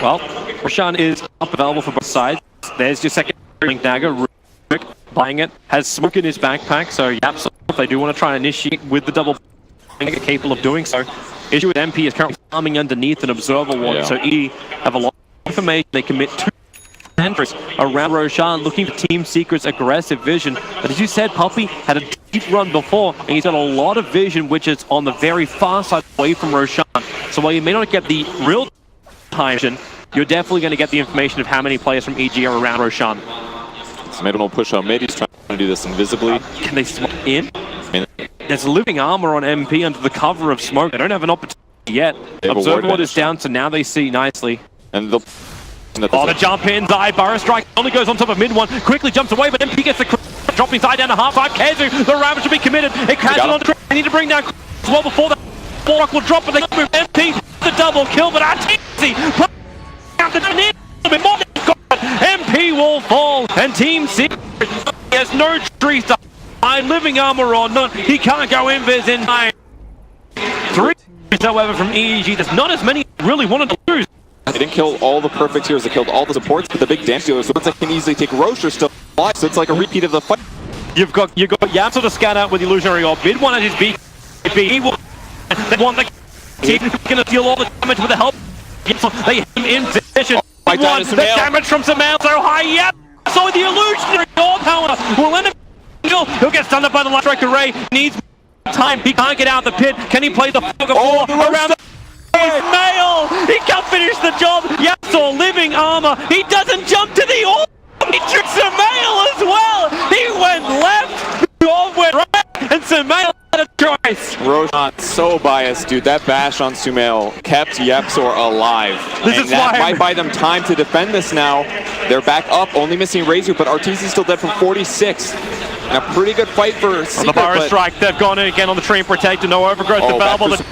Well, Roshan is up available for both sides. There's your second Blink Dagger. Rubik buying it, has smoke in his backpack, so YapzOr, if they do want to try and initiate with the double, are capable of doing so. Issue with MP is currently farming underneath an observer ward, so E have a lot of information. They commit 2 entries around Roshan, looking for Team Secret's aggressive vision. But as you said, Puppey had a deep run before, and he's got a lot of vision, which is on the very far side away from Roshan. So while you may not get the real time, you're definitely going to get the information of how many players from EG are around Roshan. So Maiden will push on mid. He's trying to do this invisibly. Can they smoke in? There's living armor on MP under the cover of smoke. They don't have an opportunity yet. Observer ward is down, so now they see nicely. And they'll... Oh, the jump in, Zai, Burrow Strike only goes on top of mid one, quickly jumps away, but MP gets the dropping Zai down to half side. Kezu, the Ravage will be committed. It catches on the track. They need to bring down as well before the Warlock will drop, but they move MP. The double kill, but Arteezy out the near a bit more. MP will fall, and Team Secret has no trees to hide. Living armor or not, he can't go invis in time. 3, however, from EG. There's not as many really wanted to lose. They didn't kill all the perfect heroes, they killed all the supports, but the big damage dealers, the ones that can easily take Roche are still alive, so it's like a repeat of the fight. You've got YapzOr to scan out with the illusionary orb. Mid one at his beak. He will want the he's gonna deal all the damage with the help. They have him in position. The damage from Samael so high, so the illusionary orb, however, will end up. He'll get stunned up by the light strike array. Needs time. He can't get out of the pit. Can he play the fog of war around the Ismail? He can't finish the job. YapzOr, living armor. He doesn't jump to the orb. He tricks Samael as well. He went left. The orb went right. And Samael had a choice. Roshan, so biased, dude. That bash on Sumail kept YapzOr alive. That might buy them time to defend this now. They're back up, only missing Razor, but Arteezy's still dead from 46. And a pretty good fight for Secret. The Burrow Strike, they've gone in again on the tree and protected. No overgrowth available. The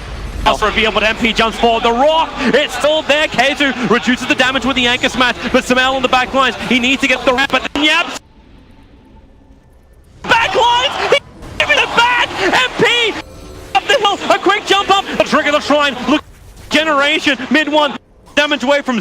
reveal, but MP jumps forward. The Rock, it's still there. Kezu reduces the damage with the anchor smash, but Samael on the back lines. He needs to get the ramp, but YapzOr back lines. He's giving it back. MP up the hill, a quick jump up, a trigger the shrine. Look, generation mid one, damage away from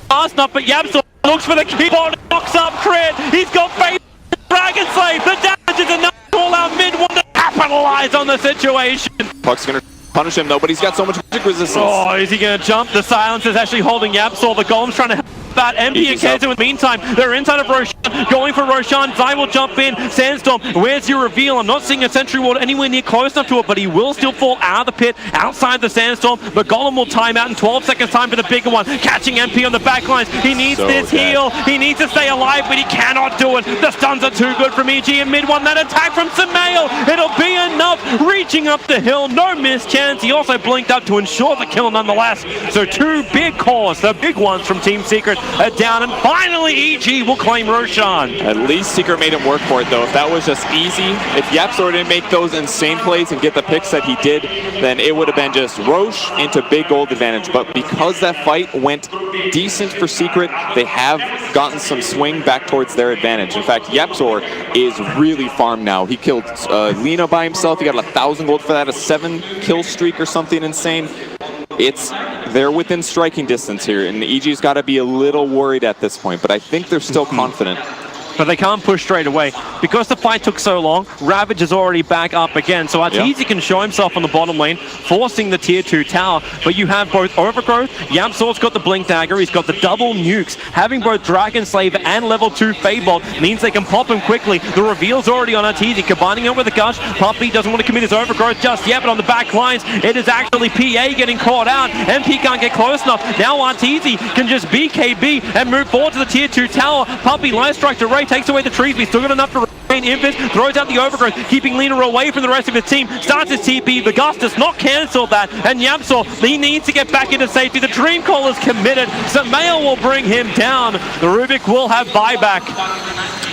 fast enough, but YapzOr looks for the keyboard, knocks up crit. He's got faith. Dragon Slave, the damage is enough to call out mid one to capitalize on the situation. Puck's gonna punish him though, but he's got so much magic resistance. Oh, is he gonna jump? The silence is actually holding YapzOr. The Golem's trying to help out MP and Kezu in the meantime. They're inside of Roshan, going for Roshan. Zai will jump in. Sandstorm, where's your reveal? I'm not seeing a sentry ward anywhere near close enough to it, but he will still fall out of the pit outside the Sandstorm. But Golem will time out in 12 seconds time for the bigger one. Catching MP on the back lines. He needs this heal. He needs to stay alive, but he cannot do it. The stuns are too good from EG in mid one. That attack from Samael, it'll be enough. Reaching up the hill, no miss chance. He also blinked up to ensure the kill nonetheless. So 2 big calls, the big ones from Team Secret. down, and finally EG will claim Roshan. At least Secret made him work for it, though. If that was just easy, if YapzOr didn't make those insane plays and get the picks that he did, then it would have been just Roche into big gold advantage. But because that fight went decent for Secret, they have gotten some swing back towards their advantage. In fact, YapzOr is really farmed now. He killed Lina by himself. He got 1,000 gold for that, a 7-kill streak or something insane. They're within striking distance here, and EG's got to be a little worried at this point, but I think they're still confident. But they can't push straight away. Because the fight took so long, Ravage is already back up again, so Arteezy can show himself on the bottom lane, forcing the tier 2 tower, but you have both Overgrowth, YapzOr's got the Blink Dagger, he's got the double nukes. Having both Dragon Slaver and level 2 Fadebolt means they can pop him quickly. The reveal's already on Arteezy, combining it with a Gush. Puppey doesn't want to commit his Overgrowth just yet, but on the back lines, it is actually PA getting caught out. MP can't get close enough. Now Arteezy can just BKB and move forward to the tier 2 tower. Puppey Life Strike to Ray takes away the trees, but he's still got enough to remain invis, throws out the Overgrowth, keeping Lina away from the rest of his team, starts his TP, the Gust does not cancel that, and YapzOr, he needs to get back into safety. The Dream Call is committed, Sumail will bring him down, the Rubik will have buyback.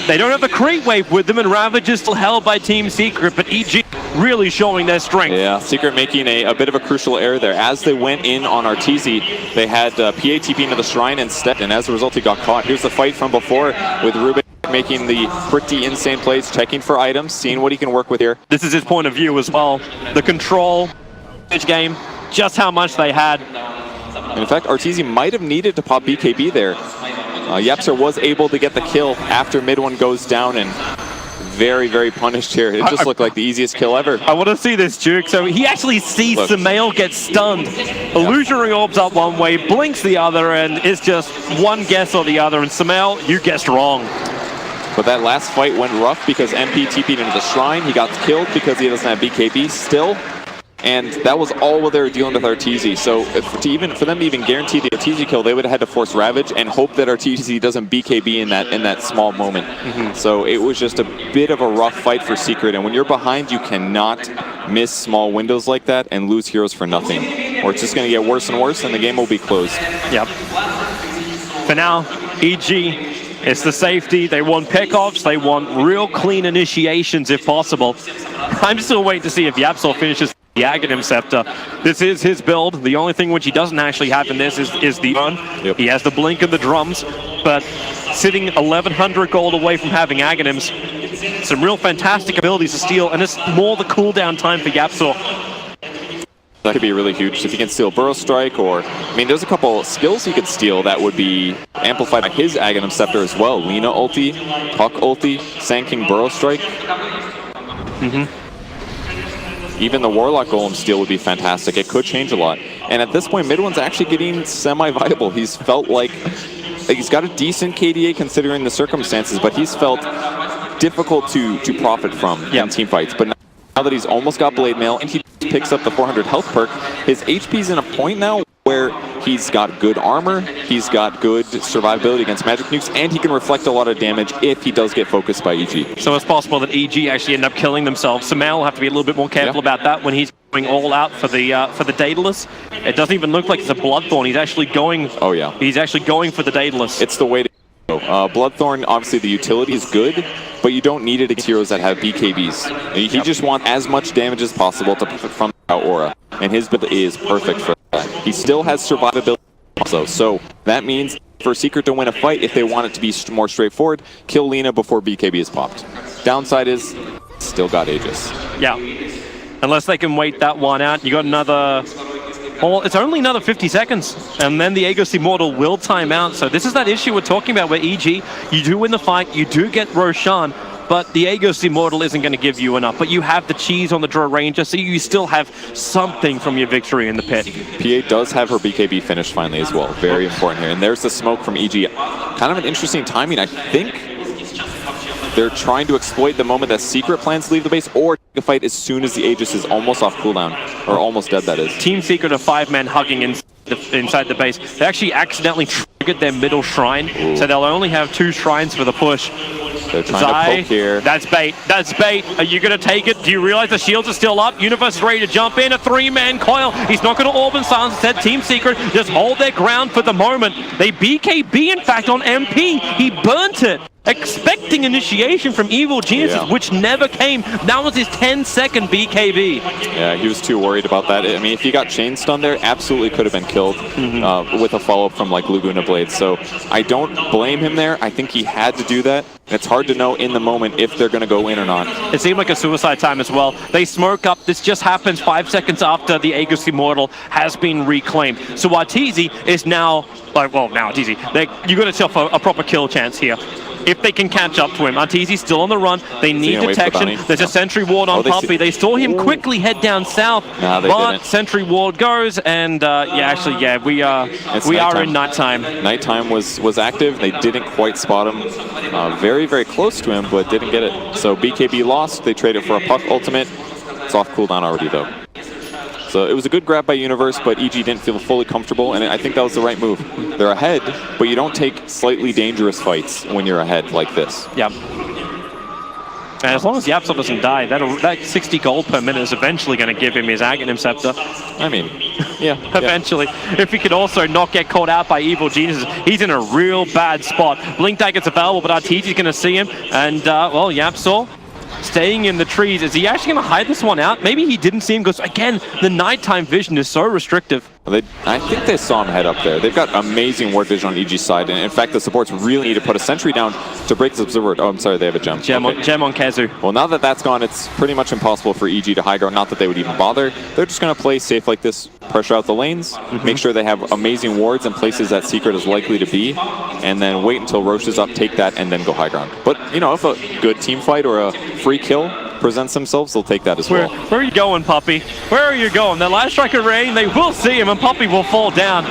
They don't have the Creep Wave with them, and Ravage is still held by Team Secret, but EG really showing their strength. Yeah, Secret making a bit of a crucial error there. As they went in on Arteezy, they had PA TP into the Shrine instead, and as a result he got caught. Here's the fight from before with Rubik making the pretty insane plays, checking for items, seeing what he can work with here. This is his point of view as well. The control, each game, just how much they had. And in fact, Arteezy might have needed to pop BKB there. YapzOr was able to get the kill after mid one goes down, and very, very punished here. It just looked like the easiest kill ever. I want to see this, Duke. So he actually sees Sumail get stunned. Illusionary Orbs up one way, blinks the other, and it's just one guess or the other. And Sumail, you guessed wrong. But that last fight went rough because MP TP'd into the Shrine. He got killed because he doesn't have BKB still. And that was all what they were dealing with Arteezy. So for them to even guarantee the Arteezy kill, they would have had to force Ravage and hope that Arteezy doesn't BKB in that small moment. So it was just a bit of a rough fight for Secret. And when you're behind, you cannot miss small windows like that and lose heroes for nothing. Or it's just going to get worse and worse, and the game will be closed. Yep. For now, EG, it's the safety. They want pick-offs. They want real clean initiations if possible. I'm still waiting to see if YapzOr finishes the Aghanim Scepter. This is his build. The only thing which he doesn't actually have in this is the run. He has the blink and the drums, but sitting 1,100 gold away from having Aghanims, some real fantastic abilities to steal, and it's more the cooldown time for YapzOr. That could be really huge if he can steal Burrow Strike, or, I mean, there's a couple skills he could steal that would be amplified by his Aghanim Scepter as well. Lina ulti, Puck ulti, Sand King Burrow Strike. Even the Warlock Golem steal would be fantastic. It could change a lot. And at this point, mid one's actually getting semi-viable. He's felt like he's got a decent KDA considering the circumstances, but he's felt difficult to profit from in team fights. But now that he's almost got Blade Mail and he picks up the 400 health perk, his HP's in a point now where he's got good armor, he's got good survivability against magic nukes, and he can reflect a lot of damage if he does get focused by EG. So it's possible that EG actually end up killing themselves. Sumail will have to be a little bit more careful about that when he's going all out for the Daedalus. It doesn't even look like it's a Bloodthorn. He's actually going. Oh yeah. He's actually going for the Daedalus. It's the way to go. Bloodthorn, obviously the utility is good, but you don't need it against heroes that have BKBs. He just wants as much damage as possible to profit from the aura, and his build is perfect for that. He still has survivability also, so that means for Secret to win a fight, if they want it to be more straightforward, kill Lina before BKB is popped. Downside is, still got Aegis. Yeah, unless they can wait that one out. You got another... Well, it's only another 50 seconds, and then the Aegis Immortal will time out. So this is that issue we're talking about where EG, you do win the fight, you do get Roshan, but the Aegis Immortal isn't going to give you enough. But you have the cheese on the Draw Ranger, so you still have something from your victory in the pit. PA does have her BKB finished finally as well. Very important here. And there's the smoke from EG. Kind of an interesting timing. I think they're trying to exploit the moment that Secret plans to leave the base, or take a fight as soon as the Aegis is almost off cooldown, or almost dead, that is. Team Secret are 5 men hugging inside the base. They actually accidentally tried at their middle shrine, so they'll only have 2 shrines for the push. They're trying to poke here. That's bait. That's bait. Are you going to take it? Do you realize the shields are still up? Universe is ready to jump in. A 3-man coil. He's not going to orb and silence. Instead, Team Secret just hold their ground for the moment. They BKB, in fact, on MP. He burnt it, expecting initiation from Evil Geniuses, which never came. That was his 10-second BKB. Yeah, he was too worried about that. I mean, if he got chain stun there, absolutely could have been killed with a follow-up from like Laguna Blade. So I don't blame him there. I think he had to do that. It's hard to know in the moment if they're going to go in or not. It seemed like a suicide time as well. They smoke up. This just happens 5 seconds after the Aegis Immortal has been reclaimed. So Arteezy is now, now Arteezy, you got yourself a proper kill chance here. If they can catch up to him. Arteezy's still on the run. They need detection. There's a sentry ward on Puppey. They saw him quickly head down south, but sentry ward goes, and we are in nighttime. Nighttime was active. They didn't quite spot him. Very, very close to him, but didn't get it. So BKB lost. They traded for a Puck ultimate. It's off cooldown already, though. So it was a good grab by Universe, but EG didn't feel fully comfortable, and I think that was the right move. They're ahead, but you don't take slightly dangerous fights when you're ahead like this. Yep. And as long as Yapsel doesn't die, that 60 gold per minute is eventually going to give him his Aghanim Scepter. I mean, yeah. Eventually. If he could also not get caught out by Evil Geniuses, he's in a real bad spot. Blink Dagger's available, but Arteezy's going to see him, and, Yapsel staying in the trees. Is he actually going to hide this one out? Maybe he didn't see him because, again, the nighttime vision is so restrictive. I think they saw him head up there. They've got amazing ward vision on EG's side, and in fact, the supports really need to put a sentry down to break this observer. Oh, I'm sorry, they have a gem. Gem on Kazu. Well, now that that's gone, it's pretty much impossible for EG to high ground. Not that they would even bother. They're just going to play safe like this, pressure out the lanes, make sure they have amazing wards in places that Secret is likely to be, and then wait until Roche is up, take that, and then go high ground. But, you know, if a good team fight or a free kill presents themselves, they'll take that as well. Where are you going, Puppey? Where are you going? The last striker rain, they will see him, and Puppey will fall down.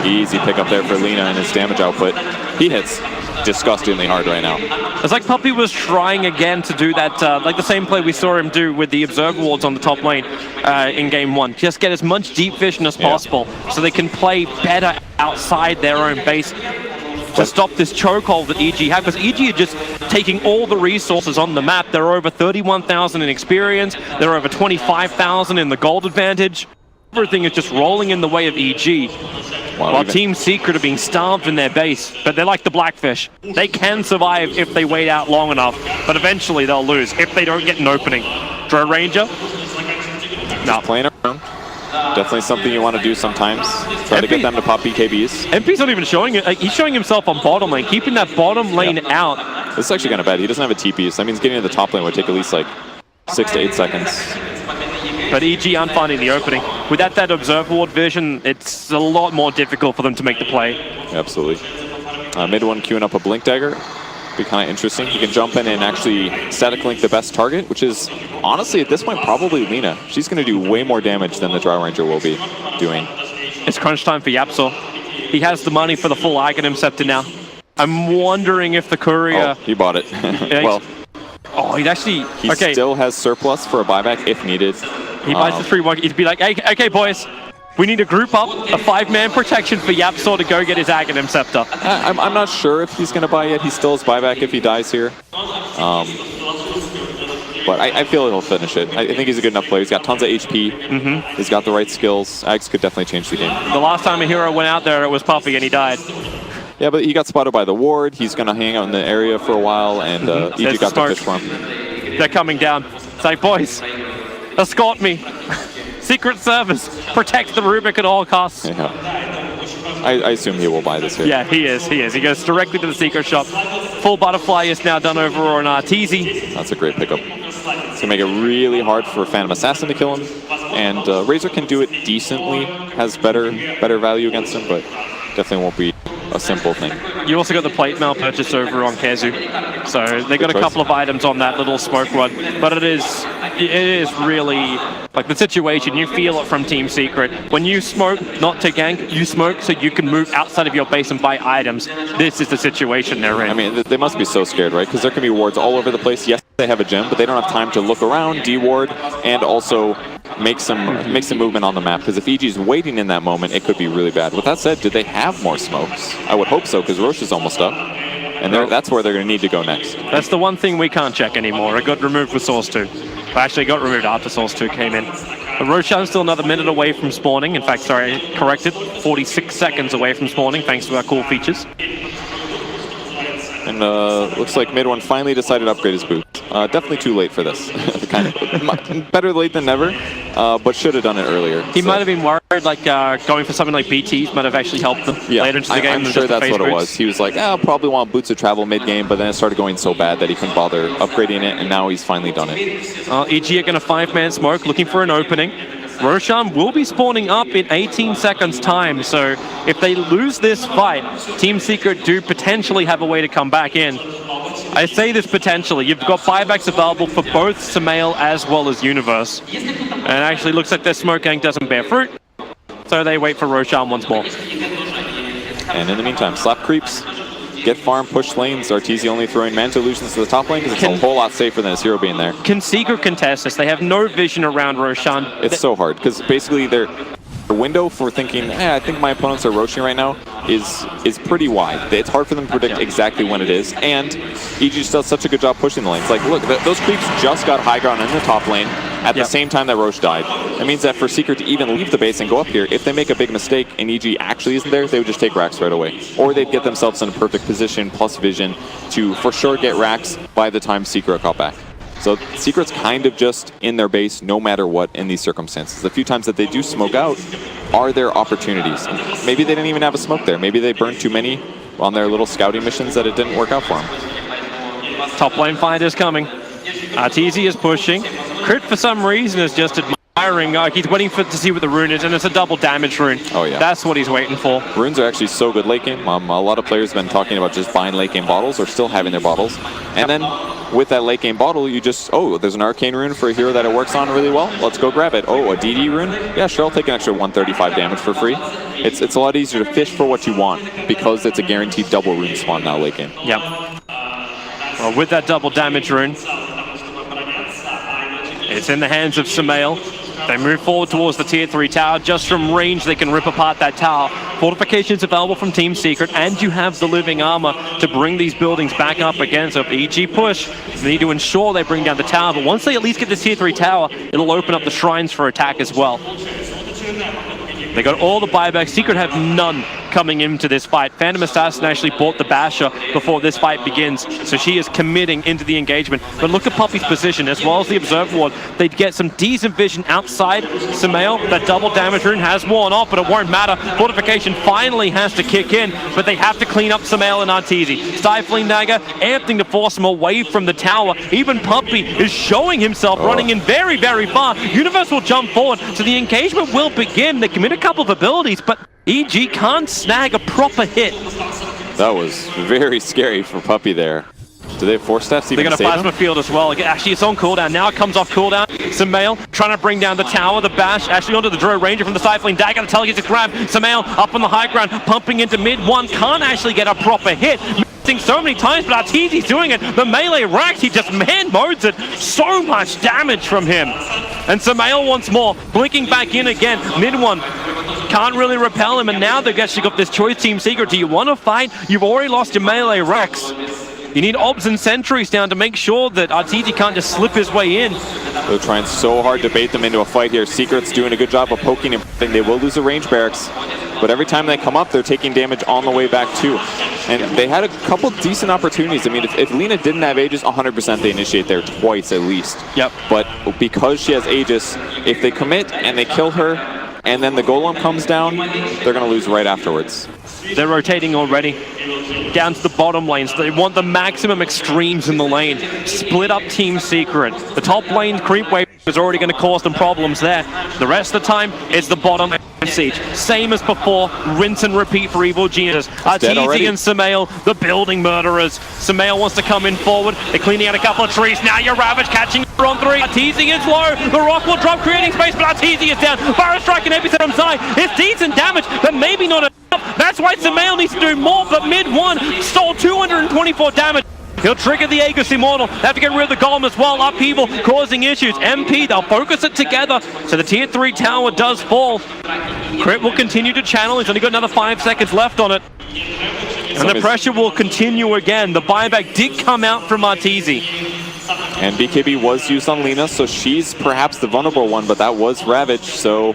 Easy pick up there for Lina and his damage output. He hits disgustingly hard right now. It's like Puppey was trying again to do that, like the same play we saw him do with the Observer Wards on the top lane in Game 1. Just get as much deep vision as possible so they can play better outside their own base to stop this chokehold that EG have, because EG are just taking all the resources on the map. They're over 31,000 in experience, they're over 25,000 in the gold advantage. Everything is just rolling in the way of EG, while Team Secret are being starved in their base, but they're like the Blackfish. They can survive if they wait out long enough, but eventually they'll lose if they don't get an opening. Drow Ranger? No. Playing around. Definitely something you want to do sometimes. Try to get them to pop BKBs. MP's not even showing it. Like, he's showing himself on bottom lane, keeping that bottom lane out. This is actually kind of bad. He doesn't have a TP, so that means getting to the top lane would take at least like 6 to 8 seconds. But EG aren't finding the opening. Without that Observer Ward vision, it's a lot more difficult for them to make the play. Absolutely. Mid one queuing up a Blink Dagger. Be kind of interesting. He can jump in and actually static link the best target, which is honestly at this point probably Lina. She's going to do way more damage than the Drow Ranger will be doing. It's crunch time for Yapsel. He has the money for the full Aghanim Scepter now. I'm wondering if the courier... Oh, he bought it. Well... Oh, he'd actually... He still has surplus for a buyback if needed. He buys the 3-1. He'd be like, hey, okay, boys. We need to group up a 5-man protection for Yapsel to go get his Aghanim Scepter. I'm not sure if he's going to buy yet. He still has buyback if he dies here. But I feel he'll finish it. I think he's a good enough player. He's got tons of HP. He's got the right skills. Ags could definitely change the game. The last time a hero went out there, it was Puppey, and he died. Yeah, but he got spotted by the ward. He's going to hang out in the area for a while, and EG got the fish for him. They're coming down. It's like, boys, escort me. Secret Service, protect the Rubik at all costs. Yeah. I assume he will buy this here. Yeah, he is. He goes directly to the secret shop. Full butterfly is now done over on Arteezy. That's a great pickup. It's going to make it really hard for Phantom Assassin to kill him. And Razor can do it decently, has better value against him, but definitely won't be a simple thing. You also got the plate mail purchase over on Kazu. So they got a couple of items on that little smoke run. But it is really like the situation. You feel it from Team Secret. When you smoke, not to gank, you smoke so you can move outside of your base and buy items. This is the situation they're in. I mean, they must be so scared, right? Because there can be wards all over the place. Yes, they have a gem, but they don't have time to look around, de-ward, and also make some movement on the map, because if EG's waiting in that moment, it could be really bad. With that said, do they have more smokes? I would hope so, because Roche is almost up. And that's where they're going to need to go next. That's the one thing we can't check anymore. It got removed with Source 2. Actually, it got removed after Source 2 came in. But Roshan's still another minute away from spawning. In fact, sorry, corrected, 46 seconds away from spawning, thanks to our cool features. And looks like Mid One finally decided to upgrade his boots. Definitely too late for this. Kind of better late than never, but should have done it earlier. He might have been worried, like going for something like BTs might have actually helped them later into the game. I'm sure that's what it was. He was like, I'll probably want boots to travel mid-game, but then it started going so bad that he couldn't bother upgrading it, and now he's finally done it. EG are going to 5-man smoke, looking for an opening. Roshan will be spawning up in 18 seconds time, so if they lose this fight, Team Secret do potentially have a way to come back in. I say this potentially. You've got buybacks available for both Sumail as well as Universe. And actually looks like their smoke gank doesn't bear fruit, so they wait for Roshan once more. And in the meantime, slap creeps, get farm, push lanes. Arteezy only throwing Manta Illusions to the top lane because it's a whole lot safer than his hero being there. Can Secret contest this? They have no vision around Roshan. It's so hard because basically the window for thinking, I think my opponents are roaching right now is pretty wide. It's hard for them to predict exactly when it is, and EG just does such a good job pushing the lanes. Like, look, those creeps just got high ground in the top lane at the same time that Roche died. That means that for Secret to even leave the base and go up here, if they make a big mistake and EG actually isn't there, they would just take Rax right away. Or they'd get themselves in a perfect position plus vision to for sure get Rax by the time Secret got back. So Secret's kind of just in their base no matter what in these circumstances. The few times that they do smoke out are their opportunities. And maybe they didn't even have a smoke there. Maybe they burned too many on their little scouting missions that it didn't work out for them. Top lane fight is coming. Arteezy is pushing. Crit for some reason is just admiring. He's waiting to see what the rune is, and it's a double damage rune. Oh yeah. That's what he's waiting for. Runes are actually so good late game. A lot of players have been talking about just buying late game bottles or still having their bottles. And then with that late game bottle, you just, there's an arcane rune for a hero that it works on really well. Let's go grab it. Oh, a DD rune? Yeah, sure, I'll take an extra 135 damage for free. It's a lot easier to fish for what you want because it's a guaranteed double rune spawn now late game. Yep. Well, with that double damage rune, it's in the hands of Sumail. They move forward towards the tier 3 tower. Just from range, they can rip apart that tower. Fortifications available from Team Secret, and you have the living armor to bring these buildings back up again. So if EG push, they need to ensure they bring down the tower. But once they at least get this tier 3 tower, it'll open up the shrines for attack as well. They got all the buybacks. Secret have none coming into this fight. Phantom Assassin actually bought the Basher before this fight begins, so she is committing into the engagement. But look at Puppy's position, as well as the Observe Ward. They'd get some decent vision outside Sumail. That double damage rune has worn off, but it won't matter. Fortification finally has to kick in, but they have to clean up Sumail and Arteezy. Stifling Dagger, anything to force him away from the tower. Even Puppy is showing himself running in very, very far. Universe will jump forward, so the engagement will begin. They commit a couple of abilities, but EG can't snag a proper hit. That was very scary for Puppy there. Do they have 4 steps even? They're going to plasma field as well. Actually, it's on cooldown. Now it comes off cooldown. Sumail trying to bring down the tower. The bash actually onto the Drow Ranger from the Stifling Dagger. The Tele gets a grab. Sumail up on the high ground, pumping into mid one. Can't actually get a proper hit. Missing so many times, but Arteezy's doing it. The melee Rax, he just man modes it. So much damage from him. And Sumail once more, blinking back in again. Mid one can't really repel him, and now they've actually got this choice. Team Secret, do you want to fight? You've already lost your melee Rex. You need Obs and Sentries down to make sure that Arteezy can't just slip his way in. They're trying so hard to bait them into a fight here. Secret's doing a good job of poking and they will lose a range barracks, but every time they come up, they're taking damage on the way back too. And they had a couple decent opportunities. I mean, if Lina didn't have Aegis, 100% they initiate there twice at least. Yep. But because she has Aegis, if they commit and they kill her, and then the Golem comes down, they're going to lose right afterwards. They're rotating already down to the bottom lanes. They want the maximum extremes in the lane. Split up Team Secret. The top lane creep wave is already going to cause them problems there. The rest of the time, it's the bottom siege. Same as before, rinse and repeat for Evil Genius. Arteezy and Sumail, the building murderers. Sumail wants to come in forward. They're cleaning out a couple of trees. Now you're Ravage catching on 3. Arteezy is low. The rock will drop, creating space, but Arteezy is down. Fire Strike and Epicenter on side. It's decent damage, but maybe not enough. That's why Sumail needs to do more, but mid one stole 224 damage. He'll trigger the Aegis Immortal. They have to get rid of the Golem as well. Upheaval causing issues. MP, they'll focus it together. So the tier 3 tower does fall. Crit will continue to channel. He's only got another 5 seconds left on it. And the pressure will continue again. The buyback did come out from Arteezy. And BKB was used on Lina, so she's perhaps the vulnerable one, but that was Ravage, so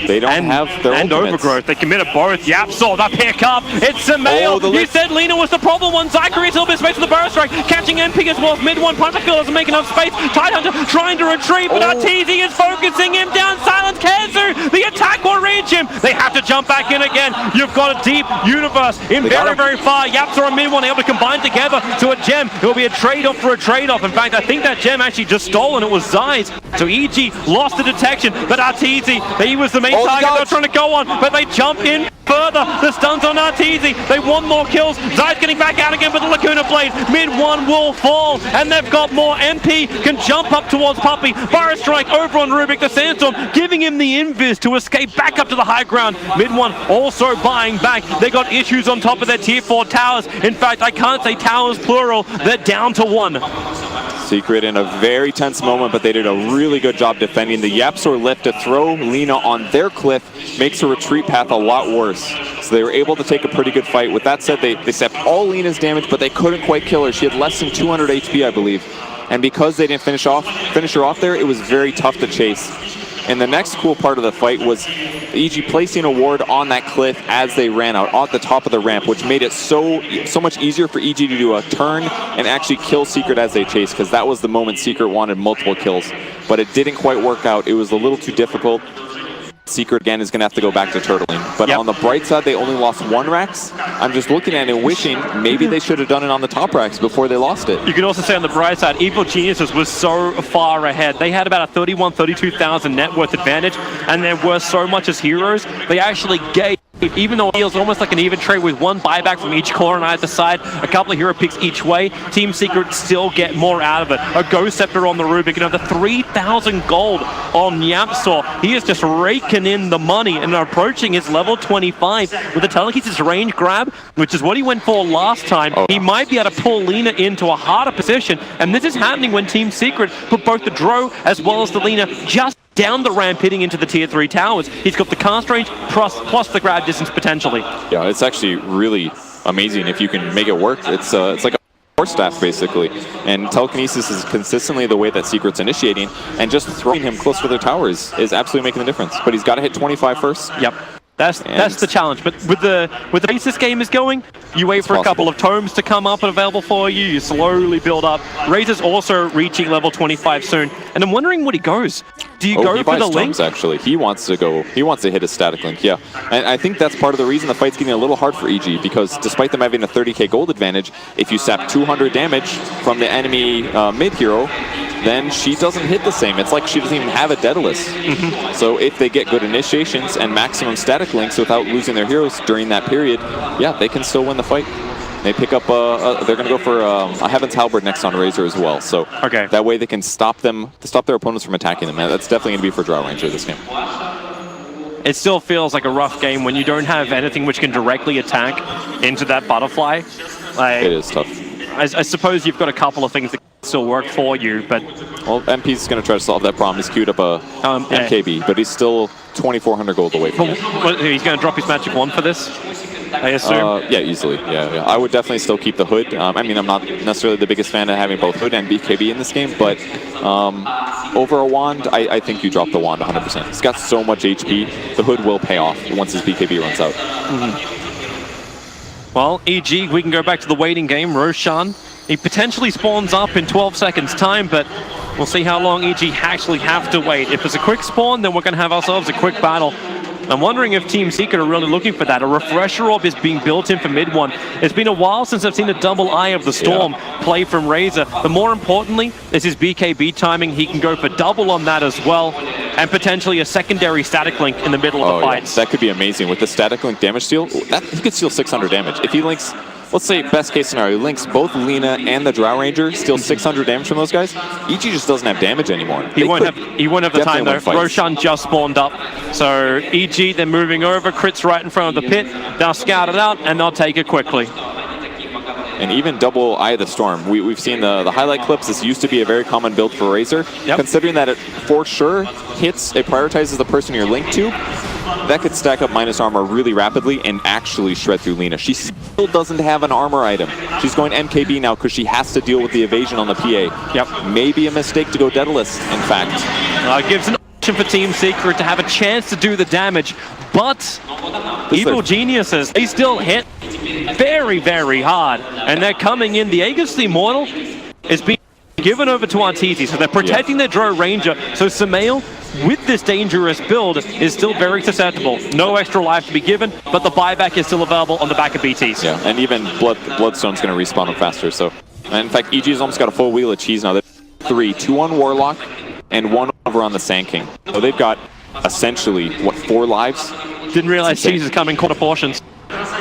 they don't have their And ultimates. Overgrowth. They committed both. Yapsor, the pickup. It's Samael. You said Lina was the problem one. Zykery is a little bit of space for the burst strike. Catching MP as well as mid one. Punchkill doesn't make enough space. Tidehunter trying to retreat, but Arteezy is focusing him down. Silence Kazu. The attack will reach him. They have to jump back in again. You've got a deep universe in very far. Yapsor and mid one able to combine together to a gem. It will be a trade-off for a trade-off. In fact, I think that gem actually just stolen. It was Zai's. So EG lost the detection, but Arteezy, he was the main target they're trying to go on, but they jump in further. The stun's on Arteezy. They want more kills. Zai's getting back out again with the Lacuna Blade. Mid one will fall, and they've got more. MP can jump up towards Puppey. Fire Strike over on Rubik the Sandstorm, giving him the invis to escape back up to the high ground. Mid one also buying back. They got issues on top of their tier 4 towers. In fact, I can't say towers plural. They're down to 1. Secret in a very tense moment, but they did a really good job defending. The Yapsor lift to throw Lina on their cliff makes her retreat path a lot worse. So they were able to take a pretty good fight. With that said, they stepped all Lina's damage, but they couldn't quite kill her. She had less than 200 HP, I believe. And because they didn't finish her off there, it was very tough to chase. And the next cool part of the fight was EG placing a ward on that cliff as they ran out, at the top of the ramp, which made it so much easier for EG to do a turn and actually kill Secret as they chased, because that was the moment Secret wanted multiple kills. But it didn't quite work out. It was a little too difficult. Secret again is going to have to go back to turtling. But on the bright side, they only lost 1 Rax. I'm just looking at it and wishing maybe they should have done it on the top Rax before they lost it. You can also say on the bright side, Evil Geniuses was so far ahead. They had about a 32,000 net worth advantage, and they were so much as heroes, they actually gave, even though it feels almost like an even trade with 1 buyback from each core on either side, a couple of hero picks each way, Team Secret still get more out of it. A Ghost Scepter on the Rubik, another 3,000 gold on Yapsor. He is just raking in the money and approaching his level 25 with a telekinesis range grab, which is what he went for last time. He might be able to pull Lina into a harder position, and this is happening when Team Secret put both the Dro as well as the Lina just down the ramp, hitting into the tier 3 towers. He's got the cast range plus the grab distance potentially. Yeah, it's actually really amazing if you can make it work. It's like a force staff basically, and telekinesis is consistently the way that Secret's initiating, and just throwing him close to their towers is absolutely making the difference. But he's got to hit 25 first. Yep. That's the challenge. But with the pace this game is going, you wait for a couple of tomes to come up and available for you. You slowly build up. Razor's also reaching level 25 soon, and I'm wondering what he goes. Do you go for the link? Actually, he wants to go. He wants to hit a static link. Yeah, and I think that's part of the reason the fight's getting a little hard for EG, because despite them having a 30k gold advantage, if you sap 200 damage from the enemy mid hero, then she doesn't hit the same. It's like she doesn't even have a Daedalus. So if they get good initiations and maximum static links without losing their heroes during that period, yeah, they can still win the fight. They pick up, they're going to go for a Heaven's Halberd next on Razor as well. So that way they can stop their opponents from attacking them. And that's definitely going to be for Drow Ranger this game. It still feels like a rough game when you don't have anything which can directly attack into that butterfly. Like, it is tough. I suppose you've got a couple of things that still work for you, but... Well, MP's going to try to solve that problem. He's queued up a MKB, but he's still 2,400 gold away from it. He's going to drop his magic wand for this, I assume? Yeah, easily. Yeah. I would definitely still keep the Hood. I mean, I'm not necessarily the biggest fan of having both Hood and BKB in this game, but over a wand, I think you drop the wand 100%. He's got so much HP, the Hood will pay off once his BKB runs out. Well, EG, we can go back to the waiting game. Roshan, he potentially spawns up in 12 seconds time, but we'll see how long EG actually have to wait. If it's a quick spawn, then we're going to have ourselves a quick battle. I'm wondering if Team Secret are really looking for that. A refresher orb is being built in for mid one. It's been a while since I've seen a double Eye of the Storm play from Razor. But more importantly, is his BKB timing. He can go for double on that as well. And potentially a secondary static link in the middle of the fight. Yeah. That could be amazing. With the static link damage steal, he could steal 600 damage. If he links, let's say best case scenario, he links both Lina and the Drow Ranger, steal 600 damage from those guys, EG just doesn't have damage anymore. He won't have the time though. Roshan just spawned up. So EG, they're moving over, crits right in front of the pit. They'll scout it out and they'll take it quickly. and even double Eye of the Storm. We've seen the highlight clips. This used to be a very common build for Razor. Yep. Considering that it for sure hits, it prioritizes the person you're linked to, that could stack up minus armor really rapidly and actually shred through Lina. She still doesn't have an armor item. She's going MKB now because she has to deal with the evasion on the PA. Yep. Maybe a mistake to go Daedalus, in fact. Gives an option for Team Secret to have a chance to do the damage, but Evil Geniuses, they still hit very, very hard, and they're coming in. The Aegis the Immortal is being given over to Arteezy, so they're protecting their Drow Ranger. So Sumail, with this dangerous build, is still very susceptible. No extra life to be given, but the buyback is still available on the back of BTs. Yeah, and even Bloodstone's going to respawn them faster. So, and in fact, EG's almost got a full wheel of cheese now. They're 3, 2 on Warlock, and 1 over on the Sand King. So they've got essentially, what, 4 lives? Didn't realize cheese is coming quarter portions.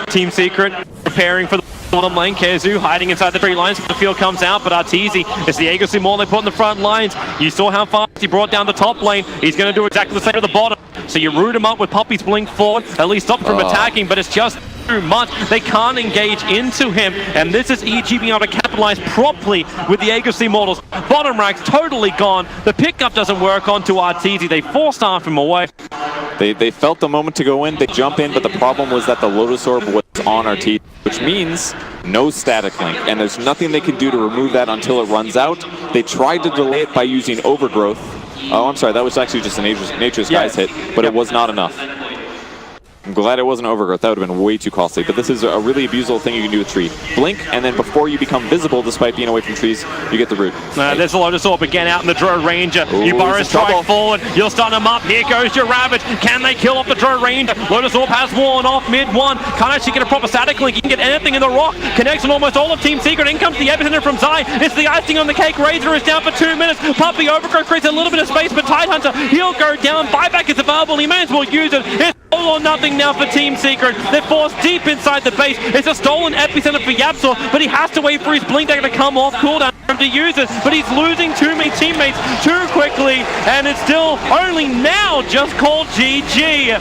Team Secret preparing for the bottom lane. Kezu hiding inside the tree lines. The field comes out, but Arteezy is the Aegis Immortal they put in the front lines. You saw how fast he brought down the top lane. He's going to do exactly the same at the bottom. So you root him up with Puppy's Blink forward, at least stop from attacking, but it's just too much. They can't engage into him, and this is EG being able to capitalize properly with the Aegis Immortals. Bottom rack's totally gone. The pickup doesn't work onto Arteezy. They forced half him away. They felt the moment to go in, they jump in, but the problem was that the Lotus Orb was on Arteezy, which means no static link, and there's nothing they can do to remove that until it runs out. They tried to delay it by using Overgrowth. Oh, I'm sorry, that was actually just a Nature's Skies hit, but it was not enough. I'm glad it wasn't Overgrowth. That would have been way too costly. But this is a really abusable thing you can do with Tree. Blink, and then before you become visible, despite being away from trees, you get the root. There's a Lotus Orb again out in the Drow Ranger. Ooh, you Burrow strike forward. You'll stun him up. Here goes your Ravage. Can they kill off the Drow Ranger? Lotus Orb has worn off mid-1. Can't actually get a proper static link. You can get anything in the rock. Connects on almost all of Team Secret. In comes the Epicenter from Zai. It's the icing on the cake. Razor is down for 2 minutes. Puppy Overgrowth creates a little bit of space, but Tidehunter, he'll go down. Buyback is available. He may as well use it. It's all or nothing now for Team Secret. They're forced deep inside the base. It's a stolen epicenter for Yapzor, but he has to wait for his blink dagger to come off cooldown for him to use it. But he's losing too many teammates too quickly, and it's still only now just called GG.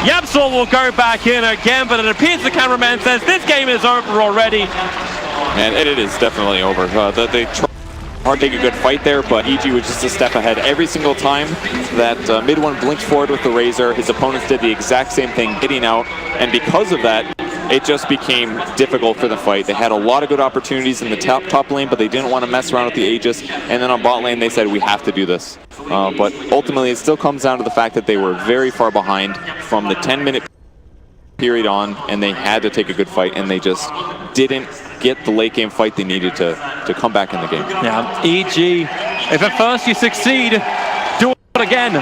Yapzor will go back in again, but it appears the cameraman says this game is over already. And it is definitely over. They tried hard to take a good fight there, but EG was just a step ahead. Every single time that mid-1 blinked forward with the Razor, his opponents did the exact same thing, getting out, and because of that, it just became difficult for the fight. They had a lot of good opportunities in the top lane, but they didn't want to mess around with the Aegis, and then on bot lane they said, we have to do this. But ultimately it still comes down to the fact that they were very far behind from the 10-minute period on, and they had to take a good fight, and they just didn't get the late game fight they needed to come back in the game. Yeah, EG, if at first you succeed, do it again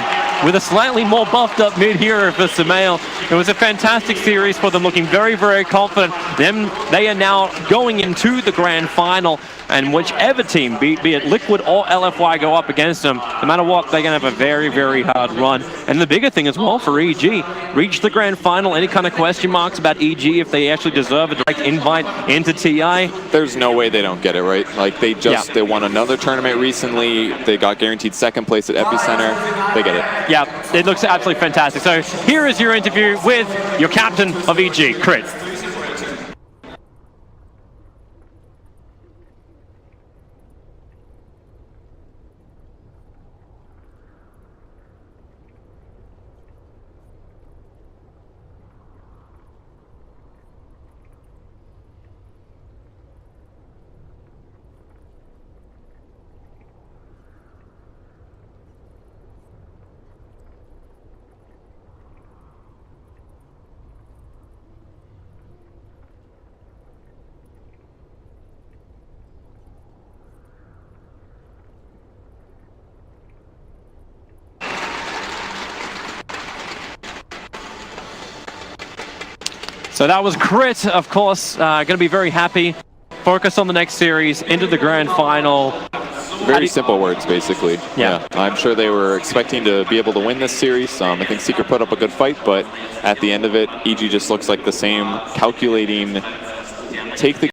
with a slightly more buffed up mid here for Sumail. It was a fantastic series for them, looking very, very confident. They are now going into the grand final, and whichever team, be it Liquid or LFY, go up against them, no matter what, they're going to have a very, very hard run. And the bigger thing as well for EG, reach the grand final, any kind of question marks about EG if they actually deserve a direct invite into TI? There's no way they don't get it, right? Like, they won another tournament recently, they got guaranteed second place at EPICENTER, they get it. Yeah, it looks absolutely fantastic. So here is your interview with your captain of EG, Crit. So that was Crit, of course, going to be very happy. Focus on the next series, into the grand final. Very simple words, basically. Yeah. I'm sure they were expecting to be able to win this series. I think Secret put up a good fight, but at the end of it, EG just looks like the same calculating, take the